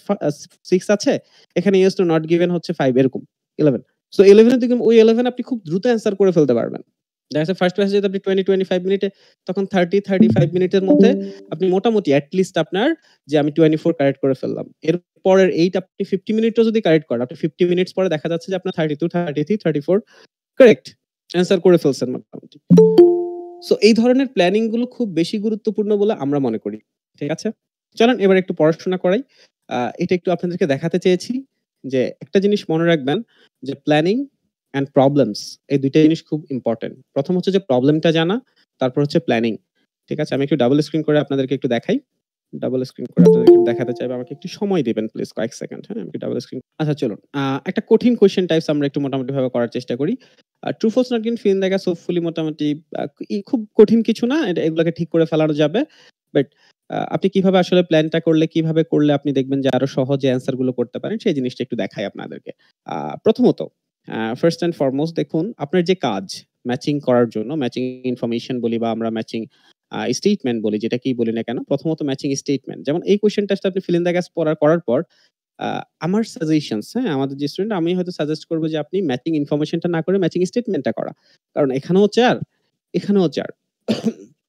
Speaker 1: 6 আছে, এখানে ইয়েস টু নট গিভেন হচ্ছে 5 এরকম 11। সো 11 এর দিকে ওই 11 আপনি খুব দ্রুত অ্যান্সার করে ফেলতে পারবেন। দেখা যাচ্ছে ফার্স্ট প্যাসেজে আপনি 20-25 মিনিটে, তখন 30-35 মিনিটের মধ্যে আপনি মোটামুটি এট লিস্ট আপনার যে আমি 24 কারেক্ট করে ফেললাম। এর পরের 8 আপনি 50 মিনিটও যদি কারেক্ট করেন, আপনি 50 মিনিটস পরে দেখা যাচ্ছে যে আপনার 32, 33, 34 কারেক্ট অ্যান্সার করে ফেলছেন মোটামুটি। সো এই ধরনের প্ল্যানিং গুলো খুব বেশি গুরুত্বপূর্ণ বলে আমরা মনে করি। ঠিক আছে? চলেন এবার একটু পড়াশোনা করাই। এটা একটু আপনাদেরকে দেখাতে চেয়েছি যে একটা জিনিস মনে রাখবেন যে প্ল্যানিং অ্যান্ড প্রবলেমস, এই ২ টা জিনিস খুব ইম্পোর্টেন্ট। ১ম হচ্ছে যে প্রবলেমটা জানা, তারপর হচ্ছে প্ল্যানিং। ঠিক আছে? আমি একটু ডাবল স্ক্রিন করে আপনাদেরকে একটু দেখাই। ডাবল স্ক্রিন করে আপনাদেরকে একটু দেখাতে চাইবো। আমাকে একটু সময় দিবেন প্লিজ, কয়েক সেকেন্ড, হ্যাঁ? আমি একটু ডাবল স্ক্রিন, আচ্ছা চলুন। একটা কঠিন কোয়েশ্চেন টাইপস আমরা একটু মোটামুটি ভাবে করার চেষ্টা করি। True false not given fill in the gaps hopefully মোটামুটি খুব কঠিন কিছু না। এগুলাকে ঠিক করে ফেলানো যাবে। বাট আপনি কিভাবে আসলে প্ল্যানটা করলে, কিভাবে করলে আপনি দেখবেন যে আরো সহজে অ্যান্সার গুলো করতে পারেন, সেই জিনিসটা একটু দেখাই আপনাদেরকে। প্রথমত ফার্স্ট অ্যান্ড ফরমোস্ট দেখুন আপনার যে কাজ ম্যাচিং করার জন্য, ম্যাচিং ইনফরমেশন বলি বা আমরা ম্যাচিং স্টেটমেন্ট বলি, যেটাকেই বলি না কেন, প্রথমত ম্যাচিং স্টেটমেন্ট। যেমন এই কোয়েশ্চেনটা আপনি ফিল ইন দ্য গ্যাপস করার পর আমার সাজেশনস, হ্যাঁ? আমাদের যে স্টুডেন্ট, আমি হয়তো সাজেস্ট করব যে আপনি ম্যাচিং ইনফরমেশনটা না করে ম্যাচিং স্টেটমেন্টটা করা। কারণ এখানেও ৪, এখানেও ৪।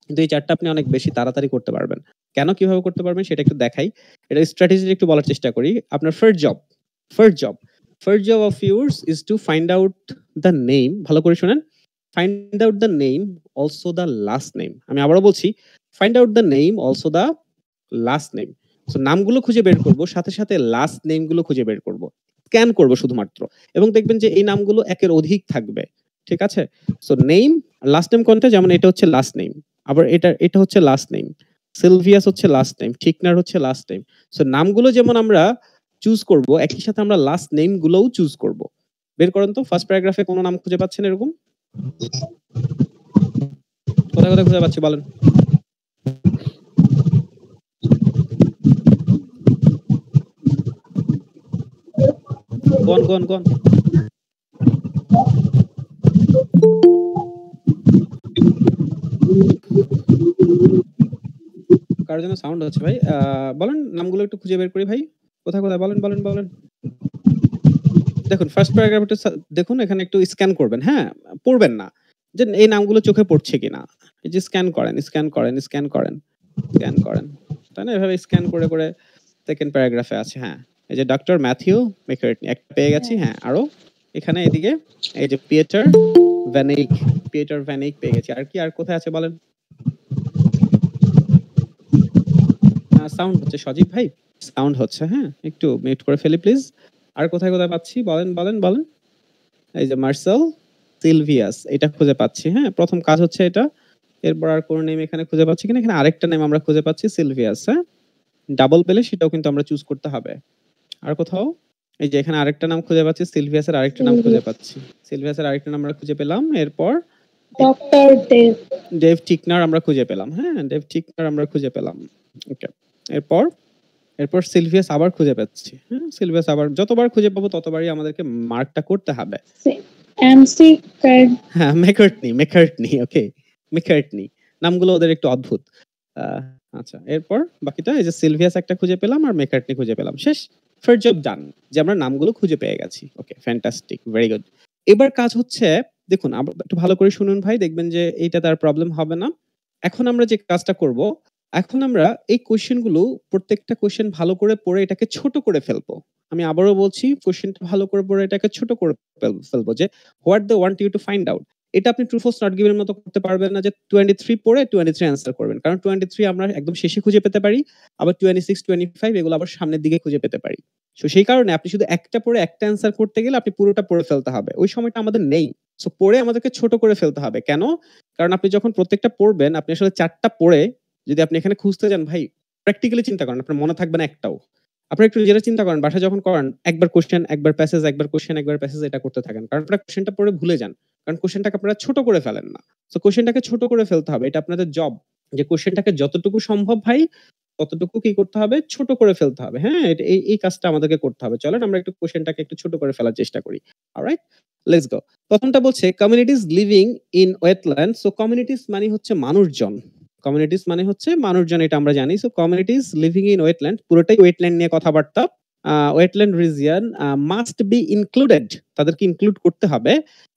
Speaker 1: কিন্তু এই ৪ টা আপনি অনেক বেশি তাড়াতাড়ি করতে পারবেন। কেন, কিভাবে করতে পারবেন সেটা একটু দেখাই। এটা স্ট্র্যাটেজি একটু বলার চেষ্টা করি। আপনার first job of yours is to find out the name, ভালো করে শুনেন। Find out the name, also the last name. আমি আবারও বলছি, find out the name, also the last name. So নামগুলো খুঁজে বের করব, সাথে, সাথে লাস্ট নেম গুলো খুঁজে বের করব। স্ক্যান করব শুধুমাত্র। এবং দেখবেন যে এই নামগুলো একের অধিক থাকবে। ঠিক আছে? সো নেম, লাস্ট নেম কোনটা? যেমন এটা হচ্ছে লাস্ট নেম। আবার এটা হচ্ছে লাস্ট নেম। সিলভিয়াস হচ্ছে লাস্ট নেম। ঠিকনার হচ্ছে লাস্ট নেম। সো নামগুলো যেমন আমরা চুজ করব, একই সাথে আমরা লাস্ট নেম গুলোও চুজ করব। বের করেন তো ফার্স্ট প্যারাগ্রাফে কোন নাম খুঁজে পাচ্ছেন এরকম? কোথায় খুঁজে পাচ্ছি বলেন? কোন? কারোর জন্য সাউন্ড হচ্ছে ভাই। বলেন নামগুলো একটু খুঁজে বের করি ভাই। কোথায় বলেন। দেখুন ফার্স্ট প্যারাগ্রাফটা দেখুন, এখানে একটু স্ক্যান করবেন, হ্যাঁ? পড়বেন না। যে এই নামগুলো চোখে পড়ছে কিনা। এই যে স্ক্যান করেন, স্ক্যান করেন, স্ক্যান করেন, স্ক্যান করেন। তাই না? এভাবে স্ক্যান করে, করে সেকেন্ড প্যারাগ্রাফে আছে। হ্যাঁ, এই যে ডক্টর ম্যাথিউ ম্যাকার্টনি একটা পেয়ে গেছি। হ্যাঁ, আরো এখানে এদিকে এই যে পিয়েটার ভ্যানিক, পিয়েটার ভ্যানিক পেয়ে গেছি। আর কি আর কোথায় আছে বলেন? সাউন্ড হচ্ছে সজীব ভাই, সাউন্ড হচ্ছে। হ্যাঁ, একটু মিউট করে ফেলি প্লিজ। আর কোথায়, কোথায় পাচ্ছি বলেন, বলেন, বলেন। এই যে মার্সেল সিলভিয়াস এটা খুঁজে পাচ্ছি। হ্যাঁ, প্রথম কাজ হচ্ছে এটা। এরপর আর কোন নেম এখানে খুঁজে পাচ্ছি কিনা? এখানে আরেকটা নেম আমরা খুঁজে পাচ্ছি সিলভিয়াস। হ্যাঁ, ডাবল পেলে সেটাও কিন্তু আমরা চুজ করতে হবে। আর কোথাও এই যে এখানে আরেকটা নাম খুঁজে পাচ্ছি, সিলভিয়াসের আরেকটা নাম খুঁজে পাচ্ছি। সিলভিয়াসের আরেকটা নাম আমরা খুঁজে পেলাম। এরপর
Speaker 2: ডক্টর দেব,
Speaker 1: ডেভ টিকনার আমরা খুঁজে পেলাম। হ্যাঁ, ডেভ টিকনার আমরা খুঁজে পেলাম। ওকে, এরপর এরপর সিলভিয়াস আবার খুঁজে পাচ্ছি। হ্যাঁ, সিলভিয়াস আবার যতবার খুঁজে পাবো ততবারই আমাদেরকে মার্কটা করতে হবে।
Speaker 2: এমসি কার্ড,
Speaker 1: হ্যাঁ, ম্যাকার্টনি, ম্যাকার্টনি। ওকে, ম্যাকার্টনি নামগুলো ওদের একটু অদ্ভুত। আচ্ছা, এরপর বাকিটা এই যে সিলভিয়াস একটা খুঁজে পেলাম আর ম্যাকার্টনি খুঁজে পেলাম। শেষ, ফার্স্ট জব ডান, যে আমরা নামগুলো খুঁজে পেয়ে গেছি। ওকে, ফ্যান্টাস্টিক, ভেরি গুড। এবার কাজ হচ্ছে, দেখুন একটু ভালো করে শুনুন ভাই, দেখবেন যে এইটা তার প্রবলেম হবে না। এখন আমরা যে কাজটা করব, এখন আমরা এই কোশ্চেন গুলো প্রত্যেকটা কোশ্চেন ভালো করে পড়ে এটাকে ছোট করে ফেলবো। আমি আবারও বলছি, কোশ্চেনটা ভালো করে পড়ে এটাকে ছোট করে ফেলবো যে what they want you to find out. এটা আপনি ট্রু ফলস নট গিভেন এর মতো করতে পারবেন না যে 23 পড়ে 23 অ্যান্সার করবেন। কারণ 23 আমরা একদম শেষে খুঁজে পেতে পারি, আবার 26, 25 এগুলো আবার সামনের দিকে খুঁজে পেতে পারি। সো সেই কারণে আপনি শুধু একটা পড়ে একটা অ্যান্সার করতে গেলে আপনি পুরোটা পড়ে ফেলতে হবে। ওই সময়টা আমাদের নেই। সো পড়ে আমাদেরকে ছোট করে ফেলতে হবে। কেন? কারণ আপনি যখন প্রত্যেকটা পড়বেন, আপনি আসলে 4টা পড়ে যদি আপনি এখানে খুঁজতে যান ভাই, প্র্যাকটিক্যালি চিন্তা করেন, আপনার মনে থাকবে না একটাও। আপনারা একটু নিজেরা চিন্তা করেন, বাসায় যখন করেন, একবার কোশ্চেন, একবার প্যাসেজ, একবার কোশ্চেন, একবার প্যাসেজ, এটা করতে থাকেন। কারণ আপনারা কোশ্চেনটা পড়ে ভুলে যান। কারণ কোশ্চেনটাকে আপনারা ছোট করে ফেলেন না। সো কোশ্চেনটাকে ছোট করে ফেলতে হবে। এটা আপনাদের জব। যে কোশ্চেনটাকে যতটুকু সম্ভব ভাই ততটুকু কি করতে হবে? ছোট করে ফেলতে হবে। হ্যাঁ, এই কাজটা আমাদেরকে করতে হবে। চলেন আমরা একটু কোশ্চেনটাকে একটু ছোট করে ফেলার চেষ্টা করি। অলরাইট? Let's go. প্রথমটা বলছে communities living in wetland. So communities মানে হচ্ছে মানুষজন। কমিউনিটিস মানে হচ্ছে মানুষজন, এটা আমরা জানি। So communities living in wetland, পুরোটাই ওয়েটল্যান্ড নিয়ে কথাবার্তা। Wetland region must be included, তাদেরকে ইনক্লুড করতে হবে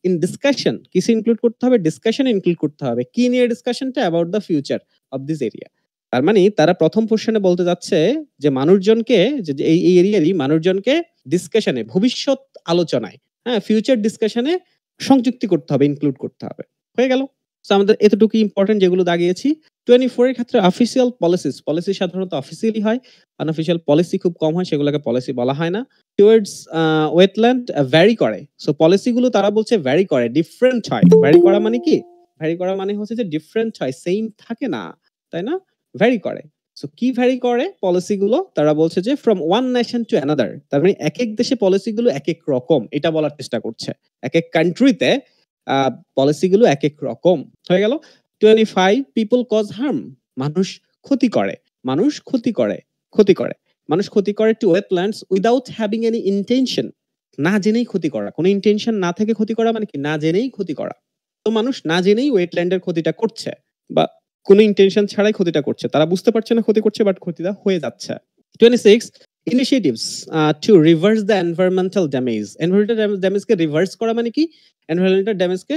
Speaker 1: ইন ডিসকাশন। কিসে ইনক্লুড করতে হবে? ডিসকাশনে ইনক্লুড করতে হবে। কি নিয়ে ডিসকাশনটা? About the future of this area. তার মানে তারা প্রথম পোরশনে বলতে যাচ্ছে যে মানুষজনকে, যে এই এরিয়ারই মানুষজনকে ডিসকাশনে, ভবিষ্যৎ আলোচনায়, হ্যাঁ, ফিউচার ডিসকাশনে সংযুক্তি করতে হবে, ইনক্লুড করতে হবে। হয়ে গেল? সো আমাদের এতটুকু ইম্পর্টেন্ট যেগুলো দাগিয়েছি। 24 এর ক্ষেত্রে অফিসিয়াল পলিসিস, পলিসি সাধারণত অফিসিয়ালি হয়। আনঅফিসিয়াল পলিসি খুব কম হয়, সেগুলোকে পলিসি বলা হয় না। টুয়ার্ডস ওয়েটল্যান্ড ভ্যারি করে। সো পলিসি গুলো তারা বলছে ভ্যারি করে, ডিফারেন্ট হয়। ভ্যারি করা মানে কি? ভ্যারি করা মানে হচ্ছে যে ডিফারেন্ট হয়, সেম থাকে না। তাই না? ভ্যারি করে। সো কি ভ্যারি করে পলিসি গুলো? তারা বলছে যে from one nation to another. তার মানে একেক দেশে পলিসি গুলো একেক রকম, এটা বলার চেষ্টা করছে। একেক কান্ট্রিতে পলিসি গুলো একেক রকম। হয়ে গেল? 25 পিপল কজ হার্ম, মানুষ ক্ষতি করে, মানুষ ক্ষতি করে, ক্ষতি করে, মানুষ ক্ষতি করে to wetlands without having any intention. না জেনেই ক্ষতি করা, কোনো ইন্টেনশন না থেকে ক্ষতি করা মানে কি? না জেনেই ক্ষতি করা। তো মানুষ না জেনেই ওয়েটল্যান্ডের ক্ষতিটা করছে, বা কোনো ইন্টেনশন ছাড়াই ক্ষতিটা করছে। তারা বুঝতে পারছে না ক্ষতি করছে, বাট ক্ষতিটা হয়ে যাচ্ছে। 26 initiatives to reverse the environmental damage. Environmental ড্যামেজকে রিভার্স করা মানে কি? এনভায়রনমেন্টাল ড্যামেজকে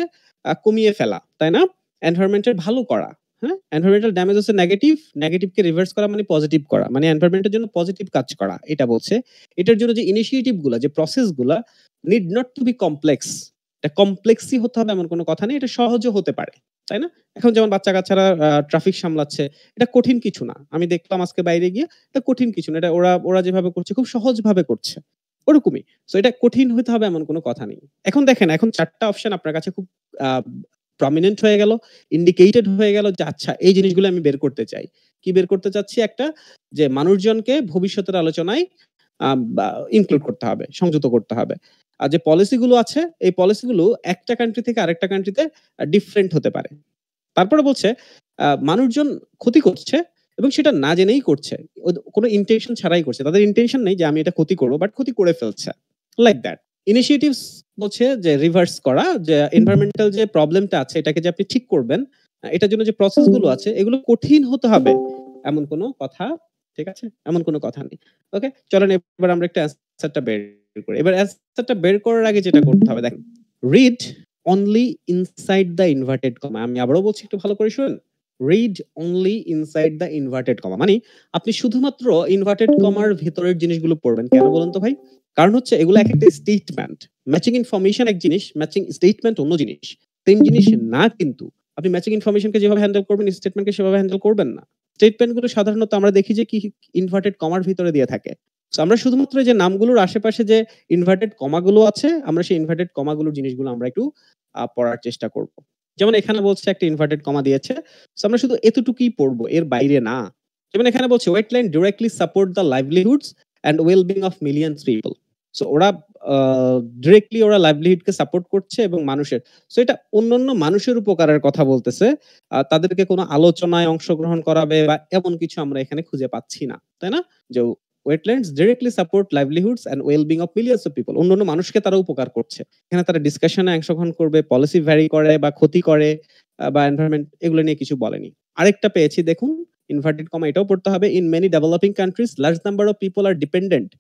Speaker 1: কমিয়ে ফেলা, তাই না? এনভায়রনমেন্টের ভালো করা। হ্যাঁ, এনভায়রনমেন্টাল ড্যামেজ হচ্ছে নেগেটিভ, নেগেটিভকে রিভার্স করা মানে পজিটিভ করা, মানে এনভায়রনমেন্টের জন্য পজিটিভ কাজ করা, এটা বলছে। এটার জন্য যে ইনিশিয়েটিভ গুলা, যে প্রসেস গুলা, need not to be complex. এটা কমপ্লেক্সই হতে হবে এমন কোনো কথা নেই, এটা সহজও হতে পারে, তাই না? এখন যেমন বাচ্চা কাচ্চারা ট্রাফিক সামলাচ্ছে, এটা কঠিন কিছু না। আমি দেখলাম আজকে বাইরে গিয়ে, এটা কঠিন কিছু না। এটা ওরা ওরা যেভাবে করছে খুব সহজ ভাবে করছে, ওরকমই। সো এটা কঠিন হতে হবে এমন কোনো কথা নেই। এখন দেখেন, এখন 4টা অপশন আপনার কাছে খুব প্রমিনেন্ট হয়ে গেল, ইন্ডিকেটেড হয়ে গেল যে আচ্ছা এই জিনিসগুলো আমি বের করতে চাই। কি বের করতে চাচ্ছি? একটা, যে মানুষজনকে ভবিষ্যতের আলোচনায় ইনক্লুড করতে হবে, সংযুক্ত করতে হবে। আর যে পলিসি গুলো আছে, এই পলিসি গুলো একটা কান্ট্রি থেকে আরেকটা কান্ট্রিতে ডিফারেন্ট হতে পারে। তারপরে বলছে মানুষজন ক্ষতি করছে এবং সেটা না জেনেই করছে, কোনো ইন্টেনশন ছাড়াই করছে। তাদের ইন্টেনশন নেই যে আমি এটা ক্ষতি করবো, বাট ক্ষতি করে ফেলছে, লাইক দ্যাট। ইনিশিয়েটিভস বলছে যে রিভার্স করা, যে এনভায়রনমেন্টাল যে প্রবলেমটা আছে এটাকে যে আপনি ঠিক করবেন, এটার জন্য যে প্রসেস গুলো আছে এগুলো কঠিন হতে হবে এমন কোনো কথা, ঠিক আছে, এমন কোনো কথা নেই। ওকে, চলেন এবার আমরা একটা অ্যান্সারটা বের করি। এবার অ্যান্সারটা বের করার আগে যেটা করতে হবে, দেখেন, read only inside the inverted comma. আমি আবারও বলছি, একটু ভালো করে শুনুন। Read only inside the inverted comma. মানে আপনি শুধুমাত্র ইনভার্টেড কমার ভেতরের জিনিসগুলো পড়বেন। কেন বলুন তো ভাই? কারণ হচ্ছে এগুলো একেকটা স্টেটমেন্ট। ম্যাচিং ইনফরমেশন এক জিনিস, ম্যাচিং স্টেটমেন্ট অন্য জিনিস। সেম জিনিস না কিন্তু। আপনি ম্যাচিং ইনফরমেশনকে যেভাবে হ্যান্ডেল করবেন, স্টেটমেন্টকে সেভাবে হ্যান্ডেল করবেন না। স্টেটমেন্ট গুলো সাধারণত আমরা দেখি যে কি ইনভার্টেড কমার ভিতরে দিয়ে থাকে। সো আমরা শুধুমাত্র যে নামগুলোর আশেপাশে যে ইনভার্টেড কমাগুলো আছে, আমরা সেই ইনভার্টেড কমাগুলোর জিনিসগুলো আমরা একটু পড়ার চেষ্টা করব। যেমন এখানে বলছে একটা ইনভার্টেড কমা দিয়েছে। সো আমরা শুধু এতটুকুই পড়বো, এর বাইরে না। যেমন এখানে বলছে wetland directly support the livelihoods and wellbeing of millions people. So ওরা ডিরেক্টলি ওরা লাইভলিহুডকে সাপোর্ট করছে এবং মানুষের। সো এটা অন্যান্য মানুষের উপকারের কথা বলতেছে। তাদেরকে কোনো আলোচনায় অংশগ্রহণ করাবে বা এমন কিছু আমরা এখানে খুঁজে পাচ্ছি না। তাই না? যে wetlands directly support livelihoods and wellbeing of millions of people. অন্যান্য মানুষকে তারা উপকার করছে। এখানে তারা ডিসকাশনে অংশগ্রহণ করবে, পলিসি ভ্যারি করে বা ক্ষতি করে বা এনভায়রনমেন্ট, এগুলো নিয়ে কিছু বলেনি। আরেকটা পেয়েছি দেখুন, ইনভার্টেড কমা এটাও পড়তে হবে। In many developing countries large number of people are dependent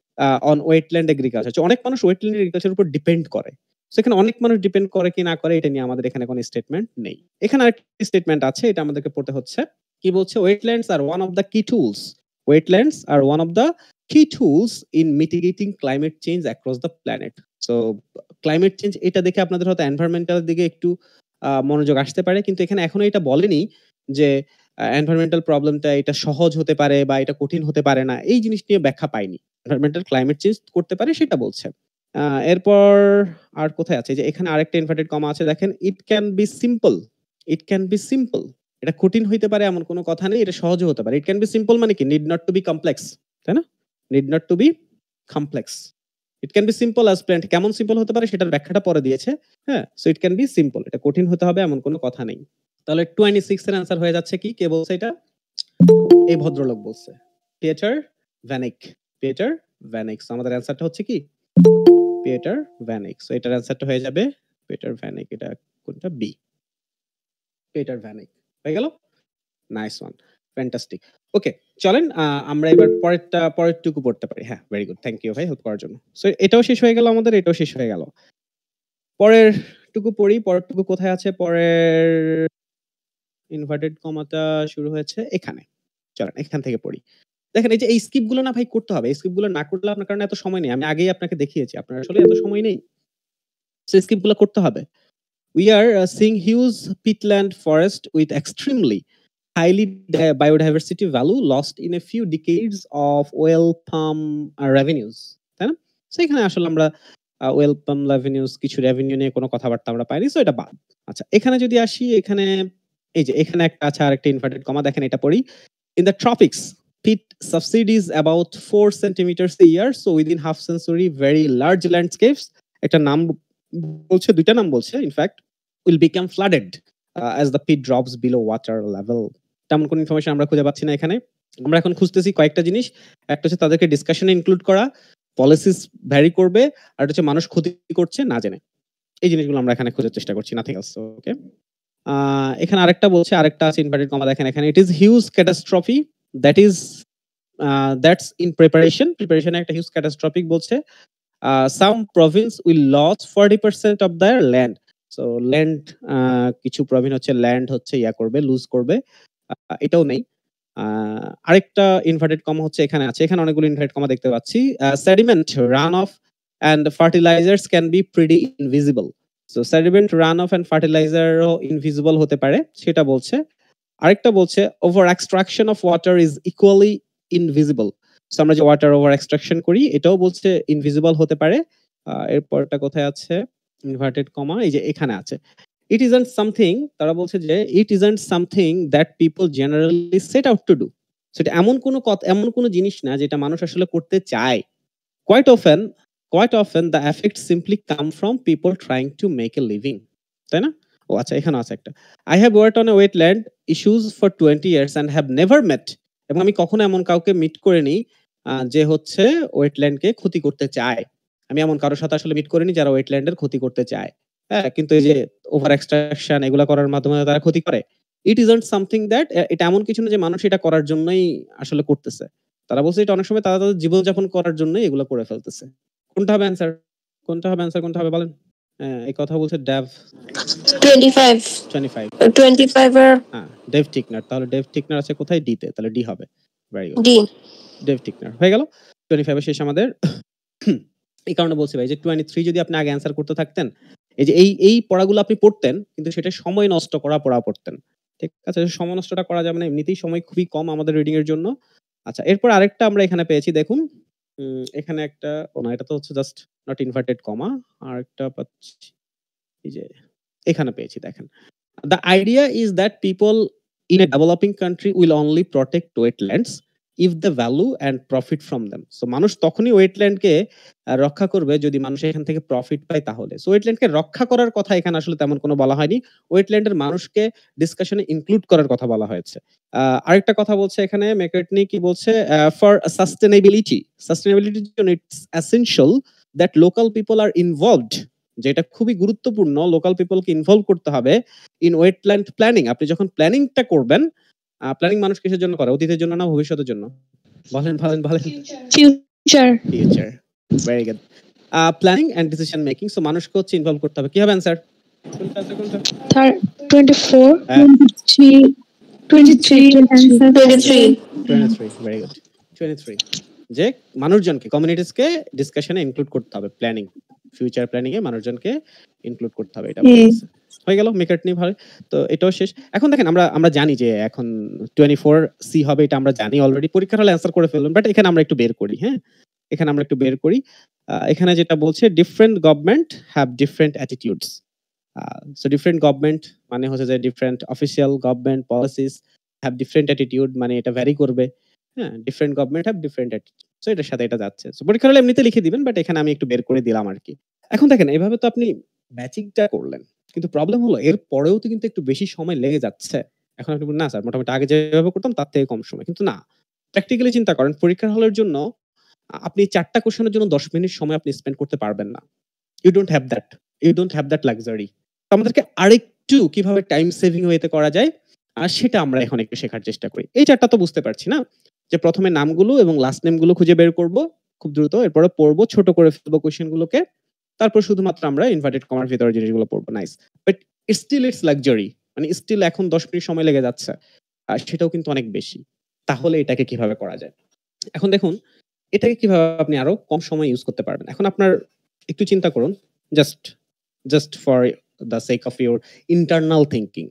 Speaker 1: on wetland agriculture. অনেক মানুষ ওয়েটল্যান্ড এগ্রিকালচারের উপর ডিপেন্ড করে। সেখানে অনেক মানুষ ডিপেন্ড করে কি না করে এটা নিয়ে আমাদের এখানে কোনো স্টেটমেন্ট নেই। এখানে আরেকটি স্টেটমেন্ট আছে, এটা আমাদেরকে পড়তে হচ্ছে। কি বলছে? Wetlands are one of the key tools. Wetlands are one of the key tools in mitigating climate change across the planet. So climate change এটা দেখে আপনাদের হয়তো এনভায়রনমেন্টাল দিকে একটু মনোযোগ আসতে পারে, কিন্তু এখানে এখনো এটা বলেনি যে এনভায়রনমেন্টাল প্রবলেমটা এটা সহজ হতে পারে বা এটা কঠিন হতে পারে না। এই জিনিস নিয়ে ব্যাখ্যা পাইনি। এনভায়রনমেন্টাল ক্লাইমেট চেঞ্জ করতে পারে সেটা বলছে। এরপর আর কোথায় আছে? যে এখানে আরেকটা ইনভার্টেড কমা আছে দেখেন, ইট can be simple. It can be simple. এটা কঠিন হইতে পারে এমন কোনো কথা নেই, এটা সহজও হতে পারে। ইট ক্যান বি সিম্পল মানে কি? Need not to be complex. তাই না? Need not to be complex. It can be simple as plant. কেমন সিম্পল হতে পারে সেটার ব্যাখ্যাটা পরে দিয়েছে। হ্যাঁ? So it can be simple. এটা কঠিন হতে হবে এমন কোনো কথা নেই। তাহলে 26 এর অ্যান্সার হয়ে যাচ্ছে কি? কে বলছে এটা? এই ভদ্রলোক বলছে। পিয়েটার ভ্যানিক। পিয়েটার ভ্যানিক। সো আমাদের অ্যান্সারটা হচ্ছে কি? পিয়েটার ভ্যানিক। সো এটার অ্যান্সারটা হয়ে যাবে পিয়েটার ভ্যানিক। এটা কোনটা? বি। পিয়েটার ভ্যানিক। হয়ে গেল? Nice one. ফ্যান্টাস্টিক। ওকে, চলেন আমরা এবার পরেরটুকু পড়তে পারি। হ্যাঁ, ভেরি গুড। থ্যাংক ইউ ভাই হেল্প করার জন্য। সো এটাও শেষ হয়ে গেল আমাদের, এটাও শেষ হয়ে গেল। পরেরটুকু পড়ি। পরেরটুকু কোথায় আছে? পরের ইনভার্টেড কমাটা শুরু হয়েছে এখানে। চলেন এখান থেকে পড়ি। দেখেন এই যে এই স্কিপ গুলো না ভাই করতে হবে। এই স্কিপ গুলো না করলে আপনার কারণে এত সময় নেই। আমি আগেই আপনাকে দেখিয়েছি। আপনার আসলে এত সময় নেই। সো স্কিপ গুলো করতে হবে। We are seeing huge peatland forest with extremely highly biodiversity value lost in a few decades of oil palm revenues. তাই না? সো এখানে আসলে আমরা ওয়েল পাম রেভিনিউস, কিছু রেভিনিউ নিয়ে কোনো কথাবার্তা আমরা পাইনি। সো এটা বাদ। আচ্ছা, এখানে যদি আসি, এখানে এই যে এখানে একটা আছে আরেকটা ইনভার্টেড কমা, দেখেন এটা পড়ি। In the tropics, peat subsidies about 4 centimeters a year, so within half century very large landscapes. একটা নাম বলছে, দুইটা নাম বলছে in fact, will become flooded as the peat drops below water level. তেমন কোনো ইনফরমেশন আমরা খুঁজে পাচ্ছি না এখানে। আমরা এখন খুঁজতেছি কয়েকটা জিনিস। একটা হচ্ছে তাদেরকে ডিসকাশনে ইনক্লুড করা, পলিসিস ভ্যারি করবে, আর হচ্ছে মানুষ ক্ষতি করছে না জেনে। এই জিনিসগুলো আমরা এখানে খোঁজার চেষ্টা করছি, নাথিং এলস। ওকে, এখানে আরেকটা বলছে, আরেকটা আছে ইনভার্টেড কমা, দেখেন এখানে, it is huge catastrophe that is that's in preparation. প্রিপারেশনে একটা হিউজ ক্যাটাস্ট্রফিক বলছে। Some province will lose 40% of their land. So land, কিছু প্রভিন্স হচ্ছে ল্যান্ড হচ্ছে ইয়া করবে, লুজ করবে। এটাও নেই। আরেকটা ইনভার্টেড কমা হচ্ছে এখানে আছে। এখানে অনেকগুলো ইনভার্টেড কমা দেখতে পাচ্ছি। Sediment run off and fertilisers can be pretty invisible. So sediment run off and ফার্টিলাইজারও ইনভিজিবল হতে পারে, সেটা বলছে। আরেকটা বলছে over extraction of water is equally invisible. So আমরা যে ওয়াটার ওভার এক্সট্রাকশন করি এটাও বলছে ইনভিজিবল হতে পারে। এরপরটা কোথায় আছে ইনভার্টেড কমা? এই যে এখানে আছে। ইট ইজন্ট সামথিং, তারা বলছে যে it isn't something that people generally set out to do. সেটা এমন কোনো জিনিস না যেটা মানুষ আসলে করতে চায়। Quite often the effect simply come from people trying to make a living. তাই না? ও আচ্ছা, এখানে আছে একটা। I have worked on a wetland issues for 20 years and have never met, এবং আমি কখনো এমন কাউকে মিট করিনি যে হচ্ছে ওয়েটল্যান্ডকে ক্ষতি করতে চায়। আমি এমন কারোর সাথে আসলে মিট করিনি যারা ওয়েটল্যান্ডের ক্ষতি করতে চায়। হ্যাঁ, কিন্তু এই যে ওভার এক্সট্রাকশন এগুলা করার মাধ্যমে তারা ক্ষতি করে। ইট ইজন্ট সামথিং দ্যাট, এটা এমন কিছু না যে মানুষ এটা করার জন্যই আসলে করতেছে। তারা বলছে এটা অনেক সময় তারা তাদের জীবনযাপন করার জন্যই এগুলো করে ফেলতেছে। কোনটা হবে অ্যান্সার? কোনটা হবে অ্যান্সার? কোনটা হবে বলেন? এই কথা বলছে ডেভ
Speaker 3: 25
Speaker 1: 25
Speaker 3: 25 আর
Speaker 1: হ্যাঁ ডেভ টিকনার, তাহলে ডেভ টিকনার আছে কোথায়? ডি তে, তাহলে ডি হবে। Very good,
Speaker 3: D.
Speaker 1: Dave Tickner হয়ে গেল। 25 এর শেষ আমাদের। এই কারণে বলছি ভাই যে 23 যদি আপনি আগে অ্যান্সার করতে থাকতেন, এই যে এই পড়াগুলো আপনি পড়তেন কিন্তু সেটা সময় নষ্ট করা পড়া পড়তেন। ঠিক আছে, সময় নষ্টটা করা যাবে না, এমনিতেই সময় খুবই কম আমাদের রিডিং এর জন্য। আচ্ছা, এরপর আরেকটা আমরা এখানে পেয়েছি দেখুন, এখানে একটা না, এটা তো হচ্ছে জাস্ট নট ইনভার্টেড কমা, আর একটা পাচ্ছি এই যে এখানে পেয়েছি দেখেন। The idea is that people in a developing country will only protect wetlands if they value and profit from them. So মানুষ তখনই ওয়েটল্যান্ডকে রক্ষা করবে যদি মানুষ এখান থেকে প্রফিট পায় তাহলে। সো ওয়েটল্যান্ডকে রক্ষা করার কথা এখানে আসলে তেমন কোনো বলা হয়নি। ওয়েটল্যান্ডের মানুষকে ডিসকাশনে ইনক্লুড করার কথা বলা হয়েছে। আরেকটা কথা বলছে এখানে ম্যাকার্টনি, কি বলছে? ফর সাস্টেনেবিলিটির জন্য it's essential that local people R involved, যেটা খুবই গুরুত্বপূর্ণ, লোকাল পিপলকে ইনভলভ করতে হবে ইন ওয়েটল্যান্ড প্ল্যানিং। আপনি যখন প্ল্যানিংটা করবেন, প্ল্যানিং মানুষ কিসের জন্য করে? অতীতের জন্য না ভবিষ্যতের জন্য? বলেন বলেন বলেন।
Speaker 2: Future.
Speaker 1: Future, very good. Planning and decision making, so মানুষকে হচ্ছে ইনভলভ করতে হবে। কি হবে অ্যান্সার? কোনটা আছে কোনটা?
Speaker 2: 24,
Speaker 1: হ্যাঁ।
Speaker 2: 23 answer
Speaker 3: 23
Speaker 1: 23, ভেরি গুড। 23 যে মানুষজনকে, কমিউনিটিসকে ডিসকাশনে ইনক্লুড করতে হবে, প্ল্যানিং, ফিউচার প্ল্যানিং এ মানুষজনকে ইনক্লুড করতে হবে, এটা বলছে। হয়ে গেল মেকার্টনি, ভালো। তো এটাও শেষ। এখন দেখেন আমরা জানি যে এখন 24 সি হবে, এটা আমরা জানি অলরেডি, পরীক্ষার হলে অ্যান্সার করে ফেললাম, বাট এখানে আমরা একটু বের করি। হ্যাঁ, এখানে আমরা একটু বের করি। এখানে যেটা বলছে different government have different attitudes. So different government মানে হচ্ছে যে different official government policies have different attitude, মানে এটা ভ্যারি করবে। হ্যাঁ, different government have different attitude, so এটার সাথে এটা যাচ্ছে। সো পরীক্ষার হলে এমনিতে লিখে দিবেন, বাট এখানে আমি একটু বের করে দিলাম আর কি। এখন দেখেন এভাবে তো আপনি ম্যাচিংটা করলেন, কিন্তু প্রবলেম হলো এর পরেও তো কিন্তু একটু বেশি সময় লেগে যাচ্ছে। এখন আপনি বলুন না স্যার মোটামুটি আগে যেভাবে করতাম তার থেকে কম সময়, কিন্তু না, প্র্যাকটিক্যালি চিন্তা করেন, পরীক্ষার হলের জন্য আপনি 4টা কোশ্চেনের জন্য 10 মিনিট সময় আপনি স্পেন্ড করতে পারবেন না। You don't have that luxury. আমাদেরকে আরেকটু কিভাবে টাইম সেভিং ওয়েতে করা যায়, আর সেটা আমরা এখন একটু শেখার চেষ্টা করি। এই 4টা তো বুঝতে পারছি না, যে প্রথমে নামগুলো এবং লাস্ট নেমগুলো খুঁজে বের করব খুব দ্রুত, এরপরে পড়বো, ছোট করে ফেলবো কোশ্চেনগুলোকে, তারপর শুধুমাত্র আমরা ইনভার্টেড কমার ভিতরে জিনিসগুলো পড়বো। Nice, but still it's luxury, মানে স্টিল এখন 10 মিনিট সময় লেগে যাচ্ছে, আর সেটাও কিন্তু অনেক বেশি। তাহলে এটাকে কিভাবে করা যায়? এখন দেখুন এটাকে কিভাবে আপনি আরো কম সময় ইউজ করতে পারবেন। এখন আপনার একটু চিন্তা করুন, just for the sake of your internal thinking.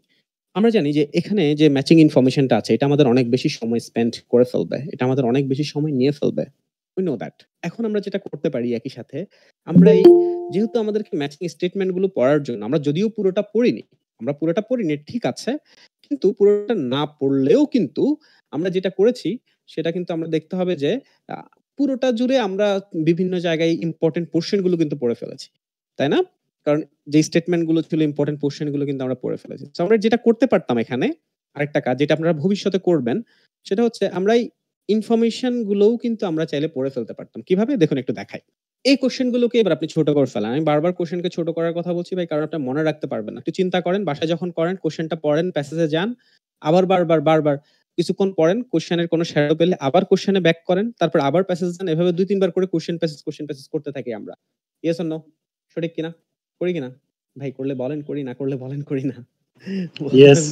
Speaker 1: আমরা জানি যে এখানে যে ম্যাচিং ইনফরমেশনটা আছে, এটা আমাদের অনেক বেশি সময় স্পেন্ড করে ফেলবে, এটা আমাদের অনেক বেশি সময় নিয়ে ফেলবে। We know that. এখন আমরা যেটা করতে পারি একই সাথে, আমরা যেহেতু আমাদেরকে ম্যাচিং স্টেটমেন্ট গুলো পড়ার জন্য, আমরা যদিও পুরোটা পড়িনি ঠিক আছে, কিন্তু পুরোটা না পড়লেও কিন্তু আমরা যেটা করেছি সেটা কিন্তু আমরা দেখতে হবে যে পুরোটা জুড়ে আমরা বিভিন্ন জায়গায় ইম্পর্টেন্ট পোর্শন গুলো কিন্তু পড়ে ফেলেছি, তাই না? কারণ যে স্টেটমেন্ট গুলো ছিল ইম্পর্টেন্ট পোর্শন গুলো কিন্তু আমরা পড়ে ফেলেছি। তো আমরা যেটা করতে পারতাম এখানে, আরেকটা কাজ যেটা আপনারা ভবিষ্যতে করবেন, সেটা হচ্ছে আমরা এই ইনফরমেশন গুলোও কিন্তু আমরা চাইলে পড়ে ফেলতে পারতাম। কিভাবে দেখুন একটু দেখাই। এই কোশ্চেন গুলোকে এবার আপনি ছোট করে ফেলেন। আমি বারবার কোশ্চেনকে ছোট করার কথা বলছি ভাই, কারণ আপনি মনে রাখতে পারবেন না। একটু চিন্তা করেন, বাসায় যখন করেন কোশ্চেনটা পড়েন, প্যাসেজে যান, আবার বারবার কিছুক্ষণ পড়েন, কোশ্চেনের কোনো শ্যাডো পেলে আবার কোশ্চেনে ব্যাক করেন, তারপর আবার প্যাসেজে যান, এভাবে 2-3 বার করে কোশ্চেন প্যাসেজ করতে থাকি আমরা। Yes or no? সঠিক কিনা? করি কিনা? ভাই করলে বলেন করি, না করলে বলেন করি না।
Speaker 4: ইয়েস।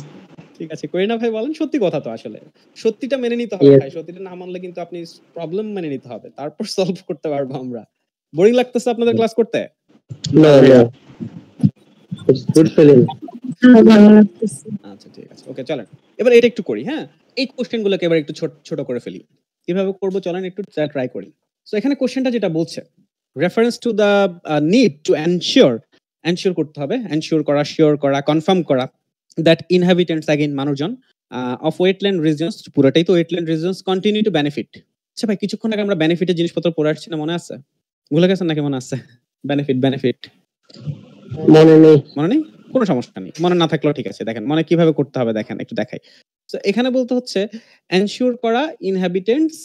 Speaker 1: ঠিক আছে, করি না ভাই বলেন, সত্যি কথা তো আসলে। সত্যিটা মেনে নিতে হবে ভাই, সত্যিটা না মানলে কিন্তু আপনি প্রবলেম মেনে নিতে হবে, তারপর সলভ করতে পারবো আমরা। বোরিং লাগতেছে আপনাদের ক্লাস করতে?
Speaker 4: No. It's good feeling.
Speaker 1: আচ্ছা ঠিক আছে, ওকে চলেন এবার এটা একটু করি। হ্যাঁ, এই কোশ্চেন গুলোকে এবার একটু ছোট করে ফেলি। কিভাবে করব চলেন একটু ট্রাই করি। সো এখানে কোশ্চেনটা যেটা বলছে, reference to the need to ensure করতে হবে, এনশিওর করা, শিওর করা, কনফার্ম করা দ্যাট ইনহ্যাবিটেন্টস অ্যাগেইন মানুষজন অফ ওয়েটল্যান্ড রিজিয়নস, পুরোটাই তো wetland regions, continue to benefit. আচ্ছা ভাই কিছুক্ষণ আগে আমরা বেনিফিটের জিনিসপত্র পড়ে আসছি না, মনে আছে? ভুলে গেছেন নাকি মনে আছে? বেনিফিট
Speaker 4: মনে নেই।
Speaker 1: মনে নেই, কোনো সমস্যা নেই, মনে না থাকলেও ঠিক আছে। দেখেন মনে কিভাবে করতে হবে, দেখেন একটু দেখাই। তো এখানে বলতে হচ্ছে এনশিওর করা ইনহ্যাবিটেন্টস,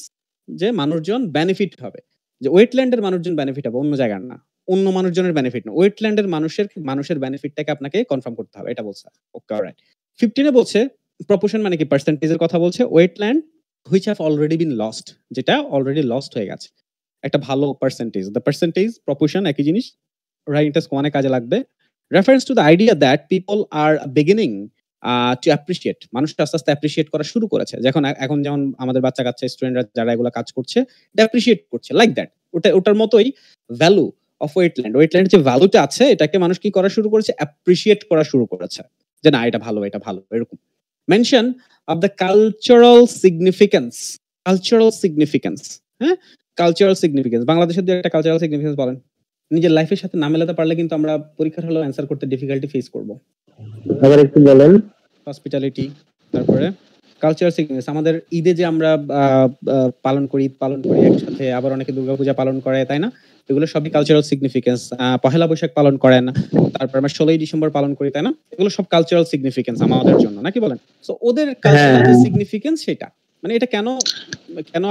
Speaker 1: যে মানুষজন বেনিফিট হবে, যে ওয়েটল্যান্ডের মানুষজন বেনিফিট হবে, অন্য জায়গার না, অন্য মানুষজনের বেনিফিট না, ওয়েটল্যান্ডের মানুষের বেনিফিটটাকে আপনাকে কনফার্ম করতে হবে, এটা বলছে। Okay alright. 15 এ বলছে প্রপোর্শন, মানে কি পার্সেন্টেজের কথা বলছে, wetland which have already been lost, যেটা অলরেডি লস্ট হয়ে গেছে, একটা ভালো পার্সেন্টেজ। দ্য পার্সেন্টেজ প্রপোর্শন একই জিনিস, রাইটিংটা অনেক কাজে লাগবে। Reference to the idea that people R beginning to appreciate, মানুষ আস্তে আস্তে অ্যাপ্রিশিয়েট করা শুরু করেছে। এখন যেমন আমাদের বাচ্চা-কাচ্চা স্টুডেন্টরা যারা এগুলা কাজ করছে, এটা অ্যাপ্রিশিয়েট করছে লাইক দ্যাট। ওটার মতোই ভ্যালু অফ ওয়েটল্যান্ড। ওয়েটল্যান্ড যে ভ্যালুটা আছে এটাকে মানুষ কি করা শুরু করেছে? অ্যাপ্রিশিয়েট করা শুরু করেছে। যে না এটা ভালো, এটা ভালো এরকম। Mention of the cultural significance. Cultural significance, হ্যাঁ? Cultural significance. বাংলাদেশের ২-১ টা কালচারাল সিগনিফিকেন্স বলেন। নিজের লাইফের সাথে না মেলাতে পারলে কিন্তু আমরা পরীক্ষার হলেও অ্যান্সার করতে ডিফিকাল্টি ফেস করব।
Speaker 4: আবার একটু বলেন।
Speaker 1: হসপিটালিটি, তারপরে কালচারাল সিগনিফিকেন্স। আমাদের ঈদে যে আমরা পালন করি, ঈদ পালন করি একসাথে, আবার অনেকে দুর্গাপূজা পালন করে, তাই না? এগুলো সবই কালচারাল সিগনিফিকেন্স। পহেলা বৈশাখ পালন করেন, তারপর আমরা ১৬ই ডিসেম্বর পালন করি, তাই না? এগুলো সব কালচারাল সিগনিফিকেন্স আমাদের জন্য, নাকি বলেন? সো ওদের কালচারাল যে সিগনিফিকেন্স সেটা, মানে এটা কেন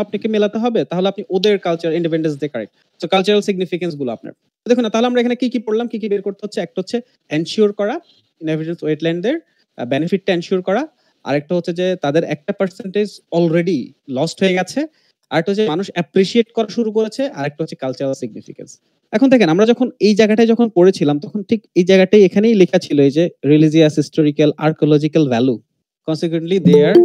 Speaker 1: আপনাকে মেলাতে হবে? তাহলে আপনি ওদের culture independence day correct. So cultural significance গুলো আপনার দেখুন না, তাহলে আমরা এখানে কি পড়লাম, কি বের করতে হচ্ছে? একটা হচ্ছে এনশিওর করা ইনহেরিটেন্স ওয়েটল্যান্ডদের বেনিফিটটা এনশিওর করা, আরেকটা হচ্ছে যে তাদের একটা পার্সেন্টেজ অলরেডি লস্ট হয়ে গেছে, আরেকটা হচ্ছে মানুষ অ্যাপ্রিশিয়েট করা শুরু করেছে, আরেকটা হচ্ছে কালচারাল সিগনিফিকেন্স। এখন দেখেন আমরা যখন এই জায়গাটায় যখন পড়েছিলাম তখন ঠিক এই জায়গাটাই এখানেই লেখা ছিল এই যে religious, historical, archaeological value. Consequently they are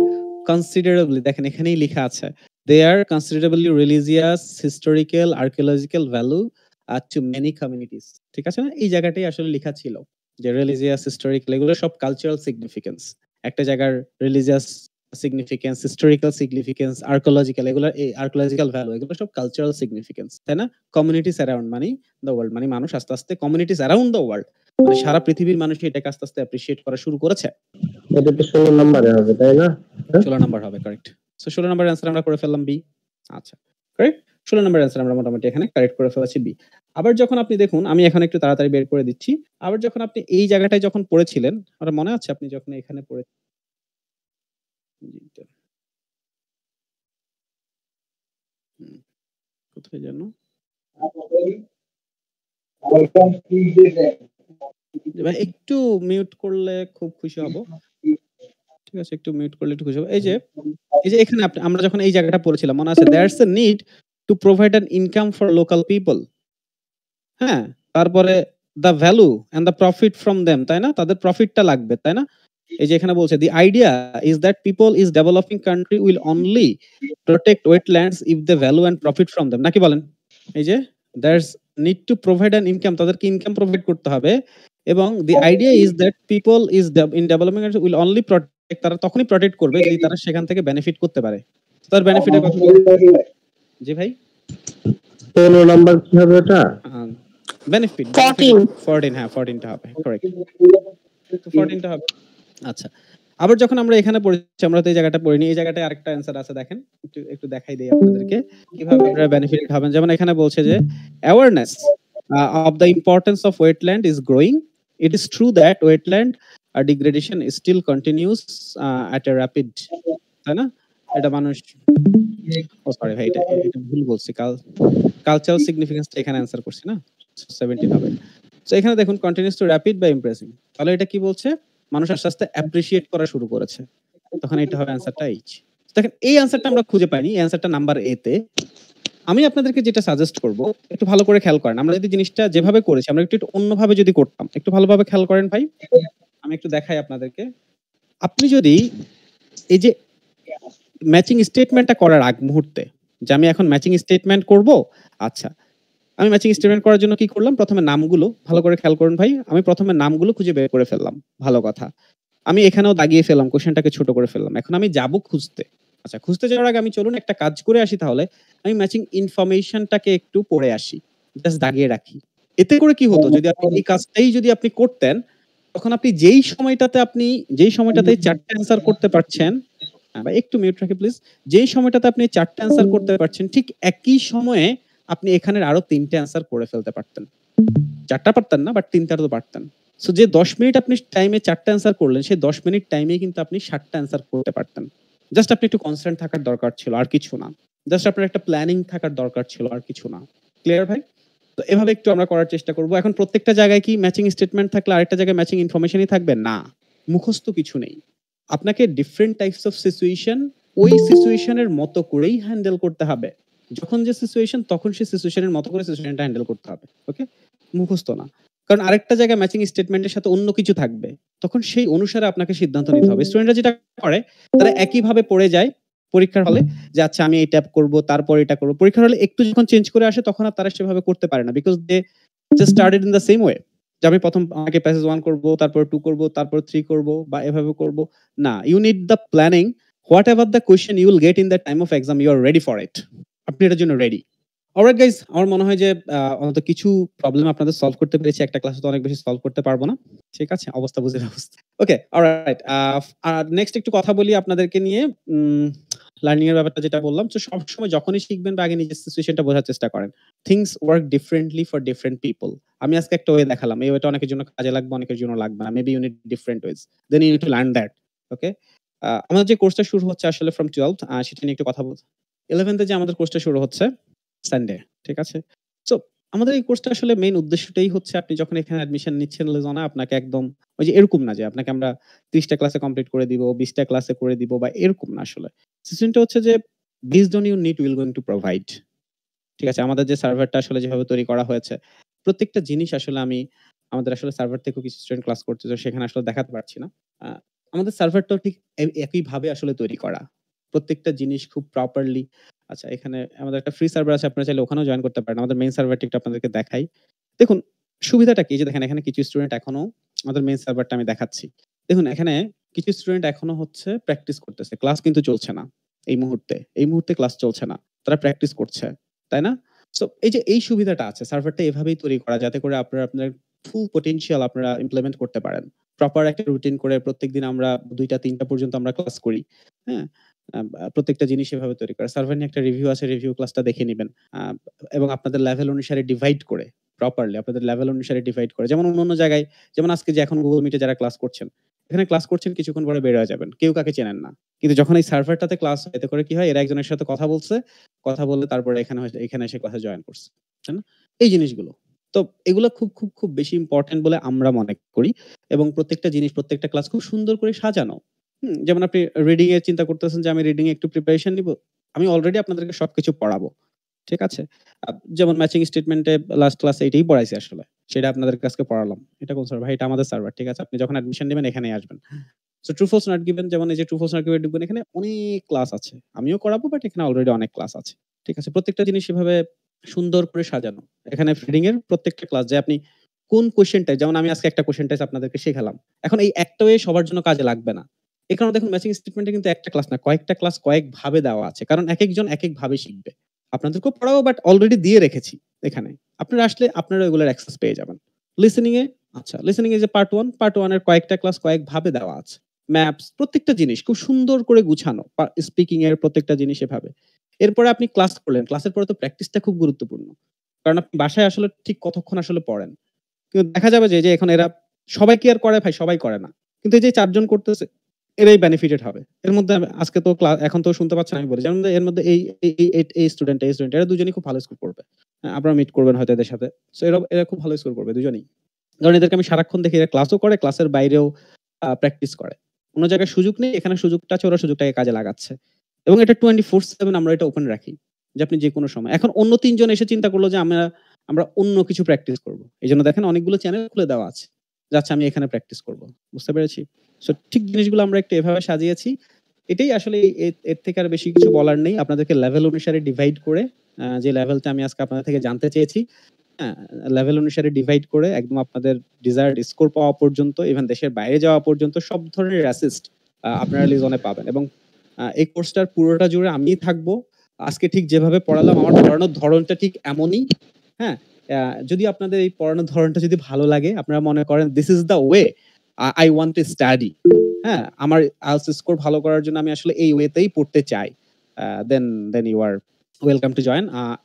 Speaker 1: considerably, দেখেন এখানেই লেখা আছে, they are considerably religious, historical, archaeological value to many communities। ঠিক আছে না? এই জায়গাটাই আসলে লেখা ছিল যে রিলিজিয়াস, হিস্টোরিক্যাল এগুলো সব কালচারাল সিগনিফিকেন্স। একটা জায়গার religious significance, historical significance, archaeological, এগুলো এই আর্কিওলজিক্যাল ভ্যালু এগুলো সব কালচারাল সিগনিফিকেন্স, তাই না? কমিউনিটিস অ্যারাউন্ড মানে দ্য ওয়ার্ল্ড, মানে মানুষ আস্তে আস্তে কমিউনিটিস অ্যারাউন্ড দ্য ওয়ার্ল্ড, মানে সারা পৃথিবীর মানুষ এটাকে আস্তে আস্তে অ্যাপ্রিশিয়েট করা শুরু করেছে।
Speaker 4: এটা তো ১৬ নম্বরে হবে, তাই না?
Speaker 1: ১৬ নাম্বার হবে, কারেক্ট। সো ১৬ নাম্বার অ্যান্সার আমরা করে ফেললাম বি। আচ্ছা, কারেক্ট। ১৬ নাম্বার অ্যান্সার আমরা মোটামুটি এখানে কারেক্ট করে ফেলেছি বি। আবার যখন আপনি দেখুন, আমি এখন একটু তাড়াতাড়ি বের করে দিচ্ছি। আবার যখন আপনি এই জায়গাটায় যখন পড়েছিলেন, আমার মনে আছে আপনি যখন এখানে পড়ে কোথায় যেন ভাই একটু মিউট করলে খুব খুশি হব। ঠিক আছে, একটু মিউট করলে একটু খুশি হব। এই যে এখানে আমরা যখন এই জায়গাটা পড়েছিলাম মনে আছে, there's a need to provide an income for local people। হ্যাঁ, তারপরে the value and the profit from them, তাই না? তাদের প্রফিটটা লাগবে, তাই না? এই যে এখানে বলছে the idea is that people is developing country will only protect wetlands if they value and profit from them, নাকি বলেন? এই যে there's need to provide an income, তাদেরকে ইনকাম প্রোভাইড করতে হবে, এবং the idea is that people is in developing country will only protect, তারা তখনই প্রটেক্ট করবে যদি তারা সেখান থেকে বেনিফিট করতে পারে। তার বেনিফিটের কথা জি ভাই
Speaker 4: ১৫ নাম্বার কি হবে ওটা?
Speaker 1: বেনিফিট 14, হ্যাঁ 14 টা হবে, কারেক্ট। তো 14 টা হবে। আচ্ছা, আবার যখন আমরা এখানে পড়েছি, আমরা তো এই জায়গাটা পড়িনি, এই জায়গাটায় আরেকটা অ্যানসার আছে, দেখেন একটু দেখাই দেই আপনাদেরকে কিভাবে আপনারা বেনিফিট হবেন। যেমন এখানে বলছে যে awareness of the importance of wetland is growing. It is true that wetland degradation still continues at a rapid, তাই না? এটা মানুষ সরি ভাই, এটা ভুল বলছি, কালচারাল সিগনিফিকেন্স এখানে অ্যানসার করছি না, 17 হবে। সো এখানে দেখুন কন্টিনিউস টু র‍্যাপিড বা ইমপ্রেসিং, তাহলে এটা কি বলছে? মানুষ আস্তে আস্তে অ্যাপ্রিশিয়েট করা শুরু করেছে, তখন এটা হবে অ্যানসারটা এইচ। দেখেন এই অ্যানসারটা আমরা খুঁজে পাইনি, এই অ্যানসারটা নাম্বার এ তে। আমি আপনাদেরকে যেটা সাজেস্ট করব, একটু ভালো করে খেয়াল করেন, আমরা যদি জিনিসটা যেভাবে করেছি আমরা একটু অন্যভাবে যদি করতাম, একটু ভালোভাবে খেয়াল করেন ভাই, আমি একটু দেখাই আপনাদেরকে। আপনি যদি এই যে ম্যাচিং স্টেটমেন্টটা করার আগ মুহূর্তে, যে আমি এখন ম্যাচিং স্টেটমেন্ট করব, আচ্ছা আমি ম্যাচিং স্টেটমেন্ট করার জন্য কি করলাম, প্রথমে নামগুলো ভালো করে খেয়াল করুন ভাই, আমি প্রথমে নামগুলো খুঁজে বের করে ফেললাম, ভালো কথা। আমি এখানেও দাগিয়ে ফেললাম, কোশ্চেনটাকে ছোট করে ফেললাম। এখন আমি যাব খুঁজতে। আচ্ছা, খুঁজতে যাওয়ার আগে আমি চলুন একটা কাজ করে আসি, তাহলে আমি ম্যাচিং ইনফরমেশনটাকে একটু পড়ে আসি, জাস্ট দাগিয়ে রাখি। এতে করে কি হতো, যদি আপনি এই কাজটাই যদি আপনি করতেন, তখন আপনি যেই সময়টাতে 4টা অ্যানসার করতে পারছেন, ভাই একটু মিউট রাখি প্লিজ, যেই সময়টাতে আপনি 4টা অ্যানসার করতে পারছেন, ঠিক একই সময়ে আপনি এখানের আরো 3টে অ্যানসার করে ফেলতে পারতেন। 4টা পারতেন না, বাট 3টা তো পারতেন। সো যে 10 মিনিট আপনি টাইমে 4টা অ্যানসার করলেন, সেই 10 মিনিট টাইমে কিন্তু আপনি 7টা অ্যানসার করতে পারতেন। জাস্ট আপনি একটু কনসেন্ট্রেট থাকার দরকার ছিল, আর কিছু না। জাস্ট আপনার একটা প্ল্যানিং থাকার দরকার ছিল, আর কিছু না। ক্লিয়ার ভাই? তো এভাবে একটু আমরা করার চেষ্টা করব। এখন প্রত্যেকটা জায়গায় কি ম্যাচিং স্টেটমেন্ট থাকলে আরেকটা জায়গায় ম্যাচিং ইনফরমেশনই থাকবে? না, মুখস্থ কিছু নেই। আপনাকে ডিফারেন্ট টাইপস অফ সিচুয়েশন ওই সিচুয়েশনের মতো করেই হ্যান্ডেল করতে হবে। যখন যে সিচুয়েশন, তখন সেই সিচুয়েশনের মতো করে সিচুয়েশনটা হ্যান্ডেল করতে হবে। ওকে, মুখস্থ না। কারণ আরেকটা জায়গায় ম্যাচিং স্টেটমেন্টের সাথে অন্য কিছু থাকবে। তখন সেই অনুসারে আপনাকে সিদ্ধান্ত নিতে হবে। স্টুডেন্টরা যেটা করে তারা একইভাবে পড়ে যায় পরীক্ষার হলে যে আচ্ছা আমি এই ট্যাপ করব, তারপর এটা করব। পরীক্ষার হলে একটু যখন চেঞ্জ করে আসে তখন আর তারা সেভাবে করতে পারে না। Because they just started in the same way. যে আমি প্রথম আগে প্যাসেজ 1 করব, তারপর 2 করব, তারপর 3 করব বা এভাবে করব। না, you need the planning. Whatever the question you will get in the time of exam, you are ready for it. আপনি এটার জন্য রেডি। অলরাইট গাইস, আমার মনে হয় যে অন্তত কিছু প্রবলেম আপনাদের সলভ করতে পেরেছি। একটা ক্লাসে তো অনেক বেশি সলভ করতে পারবো না। ঠিক আছে? অবস্থা বুঝে ব্যবস্থা। ওকে, অলরাইট। আর নেক্সট একটু কথা বলি আপনাদেরকে নিয়ে। লার্নিং এর ব্যাপারটা যেটা বললাম, তো সবসময় যখনই শিখবেন বা আগে নিজের সিচুয়েশনটা বোঝার চেষ্টা করেন। Things work differently for different people. আমি আজকে একটা ওয়ে দেখালাম। এই ওয়েটা অনেকের জন্য কাজে লাগবে, অনেকের জন্য লাগবে না। Maybe you need different ways. Then you need to learn that. Okay? আমাদের যে কোর্সটা শুরু হচ্ছে আসলে ফ্রম 12th, সেটা নিয়ে একটু কথা বলব। 11th এ যে আমাদের কোর্সটা শুরু হচ্ছে সানডে, ঠিক আছে? সো আমাদের এই কোর্সটা আসলে মেইন উদ্দেশ্যটাই হচ্ছে আপনি যখন এখানে অ্যাডমিশন নিচ্ছেন লিজনে, আপনাকে একদম ওই যে এরকম না যে আপনাকে আমরা 30 টা ক্লাসে কমপ্লিট করে দিব, 20 টা ক্লাসে করে দিব বা এরকম না আসলে। সিস্টেমটা হচ্ছে যে based on your need will going to provide. ঠিক আছে? আমাদের যে সার্ভারটা আসলে যেভাবে তৈরি করা হয়েছে, প্রত্যেকটা জিনিস আসলে আমাদের আসলে সার্ভার থেকেও কিছু স্টুডেন্ট ক্লাস করছে, তো সেখানে আসলে দেখাতে পারছি না। আ আমাদের সার্ভারটাও ঠিক একইভাবে আসলে তৈরি করা। প্রত্যেকটা জিনিস খুব প্রপারলি। আচ্ছা, এখানে আমাদের একটা ফ্রি সার্ভার আছে, আপনারা চাইলে ওখানেও জয়েন করতে পারেন। আমাদের মেইন সার্ভারটা একটু আপনাদেরকে দেখাই। দেখুন, সুবিধাটা কি? এই যে দেখেন এখানে কিছু স্টুডেন্ট এখনো আমাদের মেইন সার্ভারটা আমি দেখাচ্ছি। দেখুন এখানে কিছু স্টুডেন্ট এখনো হচ্ছে প্র্যাকটিস করতেছে। ক্লাস কিন্তু চলছে না এই মুহূর্তে। এই মুহূর্তে ক্লাস চলছে না। তারা প্র্যাকটিস করছে। তাই না? সো এই যে এই সুবিধাটা আছে, সার্ভারটা এভাবেই তৈরি করা যাতে করে আপনারা আপনার ফুল পটেনশিয়াল আপনারা ইমপ্লিমেন্ট করতে পারেন। প্রপার একটা রুটিন করে প্রত্যেকদিন আমরা ২ টা ৩ টা পর্যন্ত আমরা ক্লাস করি। হ্যাঁ? প্রত্যেকটা জিনিস এভাবে তৈরি করা। সার্ভার নিয়ে একটা রিভিউ আছে, রিভিউ ক্লাসটা দেখে নিবেন। আ এবং আপনাদের লেভেল অনুসারে ডিভাইড করে, প্রপারলি আপনাদের লেভেল অনুসারে ডিভাইড করে। যেমন অন্যান্য জায়গায়, যেমন আজকে যে এখন Google Meet এ যারা ক্লাস করছেন, এখানে ক্লাস করছেন কিছুক্ষণ পরে বের হয়ে যাবেন। কেউ কাকে চেনেন না। কিন্তু যখন এই সার্ভারটাতে ক্লাস হয়, এতে করে কি হয়? এরা একজনের সাথে কথা বলছে, কথা বলে তারপরে এখানে এসে ক্লাসে জয়েন করছে। তাই না? এই জিনিসগুলো। তো এগুলো খুব বেশি ইম্পোর্টেন্ট বলে আমরা মনে করি এবং প্রত্যেকটা জিনিস, প্রত্যেকটা ক্লাস খুব সুন্দর করে সাজানো। যেমন আপনি রিডিং এর চিন্তা করতেছেন যে আমি রিডিং এ একটু প্রিপারেশন নিবো। আমি অলরেডি আপনাদেরকে সবকিছু পড়াবো। ঠিক আছে? যেমন ম্যাচিং স্টেটমেন্টে লাস্ট ক্লাসে এটাই পড়াইছি আসলে। সেটা আপনাদেরকে আজকে পড়ালাম। এটা কোন সার্ভার? ভাই এটা আমাদের সার্ভার। ঠিক আছে? আপনি যখন অ্যাডমিশন নিবেন এখানেই আসবেন। So true false not given, যেমন এই যে ট্রু ফলস নট গিভেন ঢুকবেন, এখানে অনেক ক্লাস আছে। আমিও করাবো, বাট এখানে অলরেডি অনেক ক্লাস আছে। ঠিক আছে? প্রত্যেকটা জিনিস এভাবে সুন্দর করে সাজানো। এখানে রিডিং এর প্রত্যেকটা ক্লাস যে আপনি কোন কোয়েশ্চেনটা, যেমন আমি আজকে একটা কোয়েশ্চেন টাইপ আপনাদেরকে শেখালাম। এখন এই একটা ওয়ে সবার জন্য কাজে লাগবে না। এই কারণে দেখুন ম্যাচিং স্টেটমেন্টে কিন্তু একটা ক্লাস না, কয়েকটা ক্লাস কয়েকভাবে দেওয়া আছে। কারণ একেকজন একেকভাবে শিখবে। আপনাদেরকেও পড়াবো, বাট অলরেডি দিয়ে রেখেছি এখানে। আপনারা আসলে আপনারা এগুলোর অ্যাক্সেস পেয়ে যাবেন। লিসেনিং এ, আচ্ছা লিসেনিং এ যে পার্ট 1 এর কয়েকটা ক্লাস কয়েকভাবে দেওয়া আছে। ম্যাপস, প্রত্যেকটা জিনিস খুব সুন্দর করে গুছানো। স্পিকিং এর প্রত্যেকটা জিনিস এভাবে। এরপরে আপনি ক্লাস করলেন। ক্লাসের পরে তো প্র্যাকটিসটা খুব গুরুত্বপূর্ণ। কারণ আপনি বাসায় আসলে ঠিক কতক্ষণ আসলে পড়েন। কিন্তু দেখা যাবে যে এখন এরা সবাই কি আর করে? ভাই সবাই করে না। কিন্তু এই যে ৪ জন করতেছে, এরাই বেনিফিটেড হবে। এর মধ্যে আজকে তো এখন তো শুনতে পাচ্ছেন আমি বলি। যেমন এর মধ্যে এই স্টুডেন্ট এরা দুজনেই খুব ভালো স্কোর করবে। আপনারা মিট করবেন হয়তো এদের সাথে। সো এরা খুব ভালো স্কোর করবে দুজনেই। কারণ এদেরকে আমি সারাক্ষণ দেখি এরা ক্লাসও করে, ক্লাসের বাইরেও প্র্যাকটিস করে। কোন জায়গায় সুযোগ নেই, এখানে সুযোগটা আছে, ওরা সুযোগটাকে কাজে লাগাচ্ছে। এবং এটা 24/7 আমরা এটা ওপেন রাখি। যে আপনি যেকোনো সময়। এখন অন্য ৩ জন এসে চিন্তা করলো যে আমরা অন্য কিছু প্র্যাকটিস করব। এজন্য দেখেন অনেকগুলো চ্যানেল খুলে দেওয়া আছে। যে আচ্ছা আমি এখানে প্র্যাকটিস করব। বুঝতে পেরেছি? সো ঠিক জিনিসগুলো আমরা একটু এভাবে সাজিয়েছি। এটাই আসলে এর থেকে আর বেশি কিছু বলার নেই। আপনাদেরকে লেভেল অনুসারে ডিভাইড করে, যে লেভেলটা আমি আজকে আপনাদের থেকে জানতে চেয়েছি, হ্যাঁ, লেভেল অনুসারে ডিভাইড করে একদম আপনাদের ডিজায়ার্ড স্কোর পাওয়া পর্যন্ত, ইভেন দেশের বাইরে যাওয়া পর্যন্ত সব ধরনের অ্যাসিস্ট আপনারা লিজনে পাবেন। এবং এই কোর্সটার পুরোটা জুড়ে আমিই থাকবো। আজকে ঠিক যেভাবে পড়ালাম, আমার পড়ানোর ধরনটা ঠিক এমনই। হ্যাঁ? যদি আপনাদের এই পড়ানোর ধরনটা যদি ভালো লাগে, আপনারা মনে করেন this is the way I want to study. হ্যাঁ? আমার IELTS স্কোর ভালো করার জন্য আমি আসলে এই ওয়েতেই পড়তে চাই। Then you are welcome to join.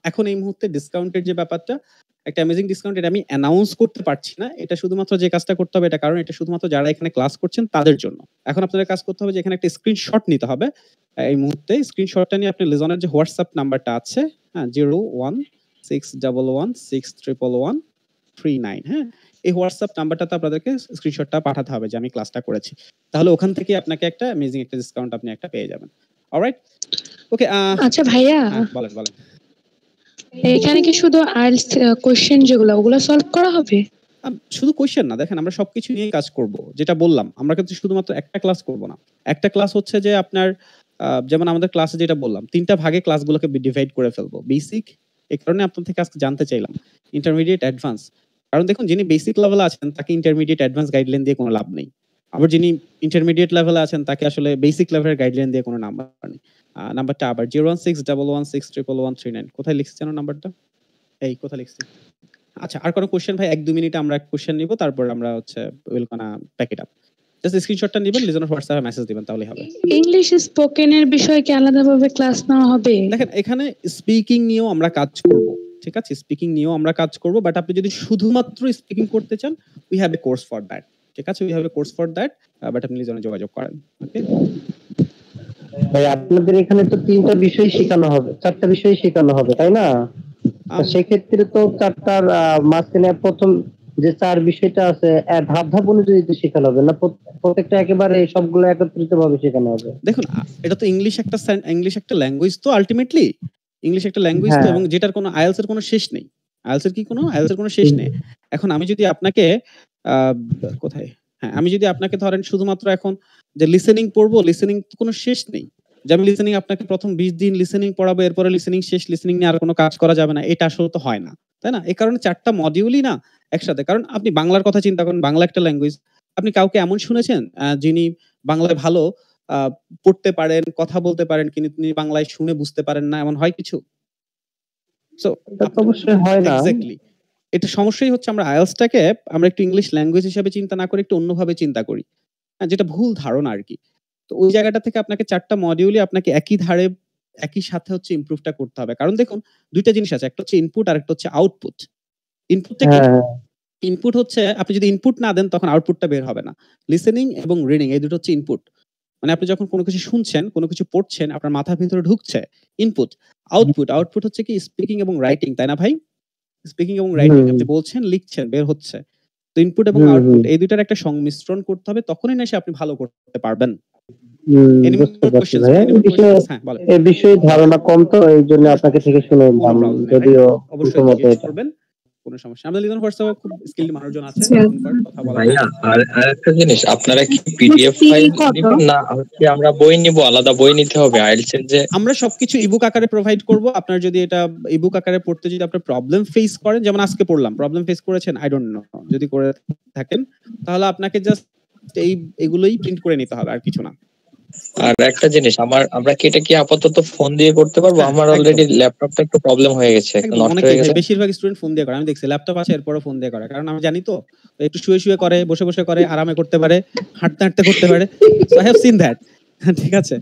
Speaker 1: এখন এই মুহূর্তে ডিসকাউন্টের যে ব্যাপারটা, একটা অ্যামেজিং ডিসকাউন্ট, এটা আমি অ্যানাউন্স করতে পারছি না। এটা শুধুমাত্র যে কাজটা করতে হবে, এটা কারণ এটা শুধুমাত্র যারা এখানে ক্লাস করছেন তাদের জন্য। এখন আপনাদের কাজ করতে হবে যে এখানে একটা স্ক্রিনশট নিতে হবে। এই মুহূর্তে স্ক্রিনশটটা নিয়ে আপনি লিজনের যে হোয়াটসঅ্যাপ নাম্বারটা আছে, হ্যাঁ, 01611139, হ্যাঁ? এই হোয়াটসঅ্যাপ নাম্বারটাতে আপনাদেরকে স্ক্রিনশটটা পাঠাতে হবে যে আমি ক্লাসটা করেছি। তাহলে ওখান থেকে আপনাকে একটা অ্যামেজিং একটা ডিসকাউন্ট আপনি একটা পেয়ে যাবেন। অলরাইট? ওকে,
Speaker 2: আচ্ছা ভাইয়া,
Speaker 1: হ্যাঁ, বলেন।
Speaker 2: এখানে কি শুধু আইএলটিএস কোশ্চেন যেগুলো ওগুলো সলভ করা হবে?
Speaker 1: শুধু কোয়েশ্চেন না, দেখেন আমরা সবকিছু নিয়েই কাজ করব। যেটা বললাম, আমরা কিন্তু শুধুমাত্র একটা ক্লাস করব না। একটা ক্লাস হচ্ছে যে আপনার যেমন আমাদের ক্লাসে যেটা বললাম, 3টা ভাগে ক্লাসগুলোকে ডিভাইড করে ফেলবো। বেসিক, এই কারণে আপনার থেকে আজকে জানতে চাইলাম। Intermediate, advance. কারণ দেখুন, যিনি বেসিক লেভেলে আছেন তাকে ইন্টারমিডিয়েট, অ্যাডভান্স গাইডলাইন দিয়ে কোনো লাভ নেই। আবার যিনি ইন্টারমিডিয়েট লেভেলে আছেন তাকে আসলে বেসিক লেভেলের গাইডলাইন দিয়ে কোনো নাম্বার নেই। নাম্বারটা আবার 01611161139। কোথায় লিখছি যেন নাম্বারটা? এই কোথায় লিখছি? আচ্ছা, আর কোনো কোশ্চেন ভাই? 1-2 মিনিটে আমরা কোশ্চেন নিব, তারপর আমরা হচ্ছে will gonna pack it up. Just স্ক্রিনশটটা নেবেন, লিজনের হোয়াটসঅ্যাপে মেসেজ দিবেন, তাহলেই হবে।
Speaker 2: ইংলিশ স্পোকেনের বিষয়ে কি আলাদাভাবে ক্লাস নেওয়া হবে?
Speaker 1: দেখেন, এখানে স্পিকিং নিয়েও আমরা কাজ করব, ঠিক আছে? স্পিকিং নিয়েও আমরা কাজ করব, বাট আপনি যদি শুধুমাত্র স্পিকিং করতে চান, we have a course for that, ঠিক আছে? We have a course for that, but আপনি লিজনে যোগাযোগ করেন, ওকে?
Speaker 4: ভাই আপনাদের এখানে তো 3টা বিষয় শেখানো হবে, 4টা বিষয় শেখানো হবে, তাই না? সেক্ষেত্রে তো 4টার মাঝখানে প্রথম যে 4 বিষয়টা আছে ধাপ ধাপ অনুযায়ী তো শেখানো হবে না, প্রত্যেকটা একেবারে সবগুলো একত্রিত ভাবে শেখানো হবে?
Speaker 1: দেখুন, এটা তো ইংলিশ একটা ল্যাঙ্গুয়েজ, তো আলটিমেটলি ইংলিশ একটা ল্যাঙ্গুয়েজ তো, এবং যেটার কোনো আইএলস এর কোনো শেষ নেই। আইএলস এর কোনো শেষ নেই। এখন আমি যদি আপনাকে কোথায়, হ্যাঁ, আমি যদি আপনাকে ধরেন শুধুমাত্র এখন যে লিসেনিং পড়বো, লিসেনিং তো কোনো শেষ নেই। যে আমি লিসেনিং আপনাকে প্রথম 20 দিন লিসেনিং পড়াবো, এরপরে লিসেনিং শেষ, লিসেনিং নিয়ে আর কোনো কাজ করা যাবে না, এটা আসলে তো হয় না, তাই না? এই কারণে 4টা মডিউলই না একসাথে। কারণ আপনি বাংলার কথা চিন্তা করেন, বাংলা একটা ল্যাঙ্গুয়েজ। আপনি কাউকে এমন শুনেছেন যিনি বাংলায় ভালো পড়তে পারেন, কথা বলতে পারেন, কিন্তু তিনি বাংলায় শুনে বুঝতে পারেন না, এমন হয় কিছু? সো
Speaker 4: এটা তো অবশ্যই হয় না।
Speaker 1: এক্স্যাক্টলি, এটা সমস্যাই হচ্ছে আমরা আইএলটিএসটাকে আমরা একটু ইংলিশ ল্যাঙ্গুয়েজ হিসেবে চিন্তা না করে একটু অন্যভাবে চিন্তা করি, যেটা ভুল ধারণা আর কি। তো ওই জায়গাটা থেকে আপনাকে 4টা মডিউলই আপনাকে একই ধারে, একই সাথে হচ্ছে ইমপ্রুভটা করতে হবে। কারণ দেখুন, 2টা জিনিস আছে, একটা হচ্ছে ইনপুট আর একটা হচ্ছে আউটপুট। ইনপুটটা কি? ইনপুট হচ্ছে আপনি যদি ইনপুট না দেন তখন আউটপুটটা বের হবে না। লিসেনিং এবং রিডিং, এই দুটো হচ্ছে ইনপুট। মানে আপনি যখন কোনো কিছু শুনছেন, কোনো কিছু পড়ছেন, আপনার মাথার ভিতরে ঢুকছে, ইনপুট। আউটপুট হচ্ছে কি স্পিকিং এবং রাইটিং, তাই না ভাই? স্পিকিং এবং রাইটিং, আপনি বলছেন, লিখছেন, বের হচ্ছে। তো ইনপুট এবং আউটপুট এই দুইটার একটা সংমিশ্রণ করতে হবে, তখনই না সে আপনি ভালো করতে পারবেন।
Speaker 4: এই বিষয়ে ধারণা কম, তো এই জন্য আপনাকে থেকে শুনে নিলাম, যদিও
Speaker 1: অবশ্যই করবেন, কোনো সমস্যা। আমাদের লিজন হোয়াটসঅ্যাপে খুব স্কিলড মানুষজন আছে, কথা বলা।
Speaker 5: ভাইয়া আর একটা জিনিস, আপনারা কি পিডিএফ ফাইল দিবেন না হচ্ছে আমরা বই নিব, আলাদা বই নিতে হবে আইএলটিএস এর? যে
Speaker 1: আমরা সবকিছু ইবুক আকারে প্রোভাইড করব। আপনার যদি এটা ইবুক আকারে পড়তে যদি আপনার প্রবলেম ফেস করেন, যেমন আজকে পড়লাম, প্রবলেম ফেস করেছেন, আই ডোন্ট নো, যদি করে থাকেন তাহলে আপনাকে জাস্ট এগুলোই প্রিন্ট করে নিতে হবে, আর কিছু না।
Speaker 5: আর একটা জিনিস, আমরা কি এটা কি আপাতত ফোন দিয়ে করতে পারবো? আমার অলরেডি ল্যাপটপটা একটু প্রবলেম হয়ে গেছে, একটু নষ্ট হয়ে গেছে।
Speaker 1: বেশিরভাগ স্টুডেন্ট ফোন দিয়ে করে, আমি দেখছি ল্যাপটপ আছে এরপরও ফোন দিয়ে করে, কারণ আমি জানি তো একটু শুয়ে শুয়ে করে, বসে বসে করে, আরামে করতে পারে, হাঁটতে হাঁটতে করতে পারে। So I have seen that, ঠিক আছে?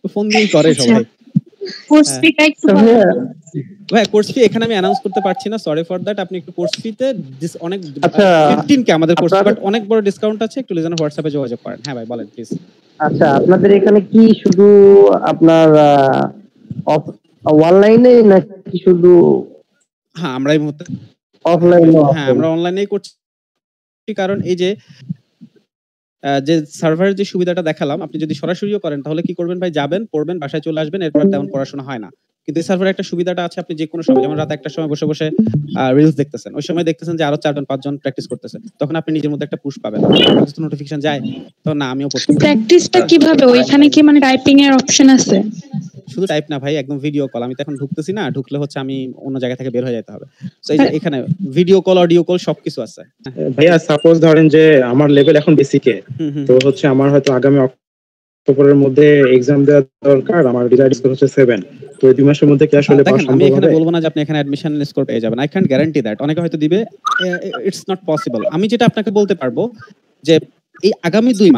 Speaker 1: তো ফোন দিয়েই করে সবাই।
Speaker 2: কোর্স ফিটা একটু
Speaker 1: ভাই, কোর্স ফি এখানে আমি অ্যানাউন্স করতে পারছি না, সরি ফর দ্যাট। আপনি একটু কোর্স ফিতে অনেক 15 কে আমাদের কোর্স, বাট অনেক বড় ডিসকাউন্ট আছে, একটু লিজনের হোয়াটসঅ্যাপে যোগাযোগ করেন। হ্যাঁ ভাই, বলেন প্লিজ।
Speaker 4: আচ্ছা, আপনাদের এখানে কি শুধু আপনার অনলাইনে নাকি শুধু?
Speaker 1: হ্যাঁ, আমরা এই মুহূর্তে
Speaker 4: অফলাইনে,
Speaker 1: হ্যাঁ আমরা অনলাইনেই করছি, কারণ এই যে সার্ভারের যে সুবিধাটা দেখালাম, আপনি যদি সরাসরিও করেন তাহলে কি করবেন ভাই? যাবেন, পড়বেন, বাসায় চলে আসবেন, এরপর তেমন পড়াশোনা হয় না। কিন্তু এই সার্ভারে একটা সুবিধাটা আছে, আপনি যে কোনো সময়, যেমন রাত 1টার সময় বসে বসে রিলস দেখতেছেন, ওই সময় দেখতেছেন যে আরো 4জন 5জন প্র্যাকটিস করতেছে, তখন আপনি নিজের মধ্যে একটা পুশ পাবেন, নোটিফিকেশন যায়, তো না আমিও পড়তে।
Speaker 2: প্র্যাকটিসটা কিভাবে? ওইখানে কি মানে টাইপিং এর অপশন আছে?
Speaker 1: শুধু টাইপ না ভাই, একদম ভিডিও কল। আমি তো এখন ঢুকতেছি না, ঢুকলে হচ্ছে আমি অন্য জায়গা থেকে বের হয়ে যেতে হবে। সো এই যে এখানে ভিডিও কল, অডিও কল সবকিছু আছে।
Speaker 6: ভাইয়া সাপোজ ধরেন যে আমার লেভেল এখন বেসিকে, তো হচ্ছে আমার হয়তো আগামী অক্টোবরের মধ্যে এক্সাম দেওয়া দরকার, আমার ডিজায়ার্ড স্কোর হচ্ছে 7, তো এই 2 মাসের মধ্যে কি আসলে পাস সম্ভব হবে?
Speaker 1: আমি এখানে বলবো না যে আপনি এখানে অ্যাডমিশন স্কোর পেয়ে যাবেন, আই ক্যান্ট গ্যারান্টি দ্যাট। অনেকে হয়তো দিবে, ইটস নট পসিবল। আমি যেটা আপনাকে বলতে পারবো যে এই আগামী 2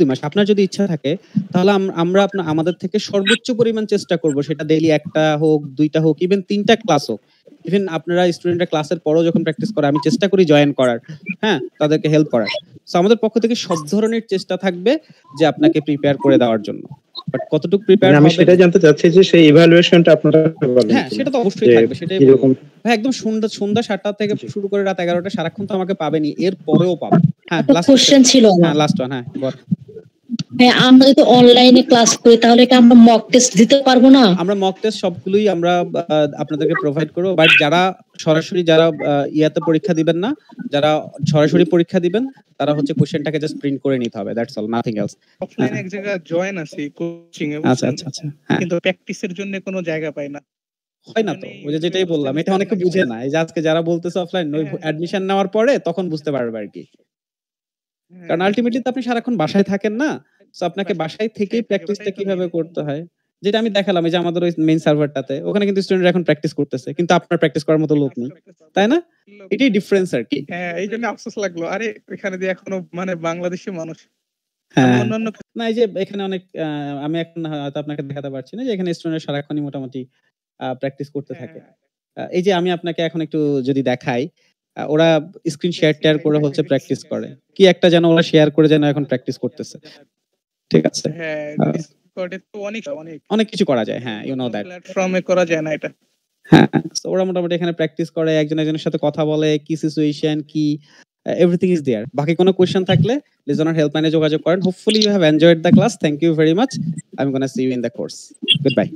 Speaker 1: মাস আপনার যদি ইচ্ছা থাকে, তাহলে আমরা আমাদের থেকে সর্বোচ্চ পরিমাণ চেষ্টা করব, সেটা ডেইলি 1টা হোক, 2টা হোক, ইভেন 3টা ক্লাস হোক। ইভেন আপনারা স্টুডেন্টরা ক্লাসের পরও যখন প্র্যাকটিস করে, আমি চেষ্টা করি জয়েন করার, হ্যাঁ, তাদেরকে হেল্প করার। সো আমাদের পক্ষ থেকে সব ধরনের চেষ্টা থাকবে যে আপনাকে প্রিপেয়ার করে দেওয়ার জন্য। বাট কতটুকু প্রিপেয়ার হবে,
Speaker 6: আমি সেটা জানতে চাচ্ছি যে সেই ইভালুয়েশনটা আপনারা বলেন।
Speaker 1: হ্যাঁ, সেটা তো অবশ্যই থাকবে, সেটাই বলবো ভাই। একদম সন্ধ্যা 7টা থেকে শুরু করে রাত 11টা সারাক্ষণ তো আমাকে পাবেনি, এর পরেও পাবেন। হ্যাঁ, লাস্ট কোশ্চেন ছিল। হ্যাঁ, লাস্ট ওয়ান। হ্যাঁ, বল।
Speaker 7: হ্যাঁ, আমরা যদি অনলাইনে ক্লাস করি তাহলে কি আমরা মক টেস্ট দিতে পারবো না?
Speaker 1: আমরা মক টেস্ট সবগুলোই আমরা আপনাদেরকে প্রোভাইড করব, বাট যারা সরাসরি যারা ইয়াতে পরীক্ষা দিবেন না, যারা সরাসরি পরীক্ষা দিবেন তারা হচ্ছে কোশ্চেনটাকে জাস্ট প্রিন্ট করে নিতে হবে, দ্যাটস অল, নাথিং এলস।
Speaker 8: অফলাইনে এক জায়গায় জয়েন আছি কোচিং এ,
Speaker 1: আচ্ছা আচ্ছা আচ্ছা, হ্যাঁ
Speaker 8: কিন্তু প্র্যাকটিসের জন্য কোনো জায়গা পাই না।
Speaker 1: হয় না তো, ওই যে যেটাই বললাম, এটা অনেকে বুঝে না। এই যে আজকে যারা বলতেছে অফলাইন, ওই অ্যাডমিশন নেওয়ার পরে তখন বুঝতে পারবে আর কি, কারণ আলটিমেটলি তো আপনি সারাক্ষণ বাসায় থাকেন না, সো আপনাকে বাসায় থেকেই প্র্যাকটিসটা কিভাবে করতে হয়, যেটা আমি দেখালাম এই যে আমাদের ওই মেইন সার্ভারটাতে, ওখানে কিন্তু স্টুডেন্টরা এখন প্র্যাকটিস করতেছে, কিন্তু আপনার প্র্যাকটিস করার মতো লোক নেই, তাই না? এটাই ডিফারেন্স আর কি।
Speaker 8: হ্যাঁ, এই জন্য আফসোস লাগলো, আরে এখানে দিয়ে এখনো মানে বাংলাদেশি মানুষ।
Speaker 1: হ্যাঁ,
Speaker 8: অন্যান্য
Speaker 1: না এই যে এখানে অনেক আমি এখন হয়তো আপনাকে দেখাতে পারছি না যে এখানে স্টুডেন্টরা সারাক্ষণই মোটামুটি প্র্যাকটিস করতে থাকে। এই যে আমি আপনাকে এখন একটু যদি দেখাই, ওরা স্ক্রিন শেয়ার করে হচ্ছে প্র্যাকটিস করে, কি একটা যেন ওরা শেয়ার করে যেন এখন প্র্যাকটিস করতেছে, ঠিক আছে?
Speaker 8: হ্যাঁ, ডিসকর্ডে তো
Speaker 1: অনেক কিছু করা যায়, হ্যাঁ, ইউ নো দ্যাট
Speaker 8: প্ল্যাটফর্মে করা যায় না এটা।
Speaker 1: হ্যাঁ, তো ওরা মোটামুটি এখানে প্র্যাকটিস করে, একজন একজনের সাথে কথা বলে, কি সিচুয়েশন কি, এভরিথিং ইজ দেয়ার। বাকি কোনো কোশ্চেন থাকলে লিজনার হেল্পলাইনে যোগাযোগ করেন। Hopefully you have enjoyed the class. Thank you very much. I am gonna see you in the course. Good by.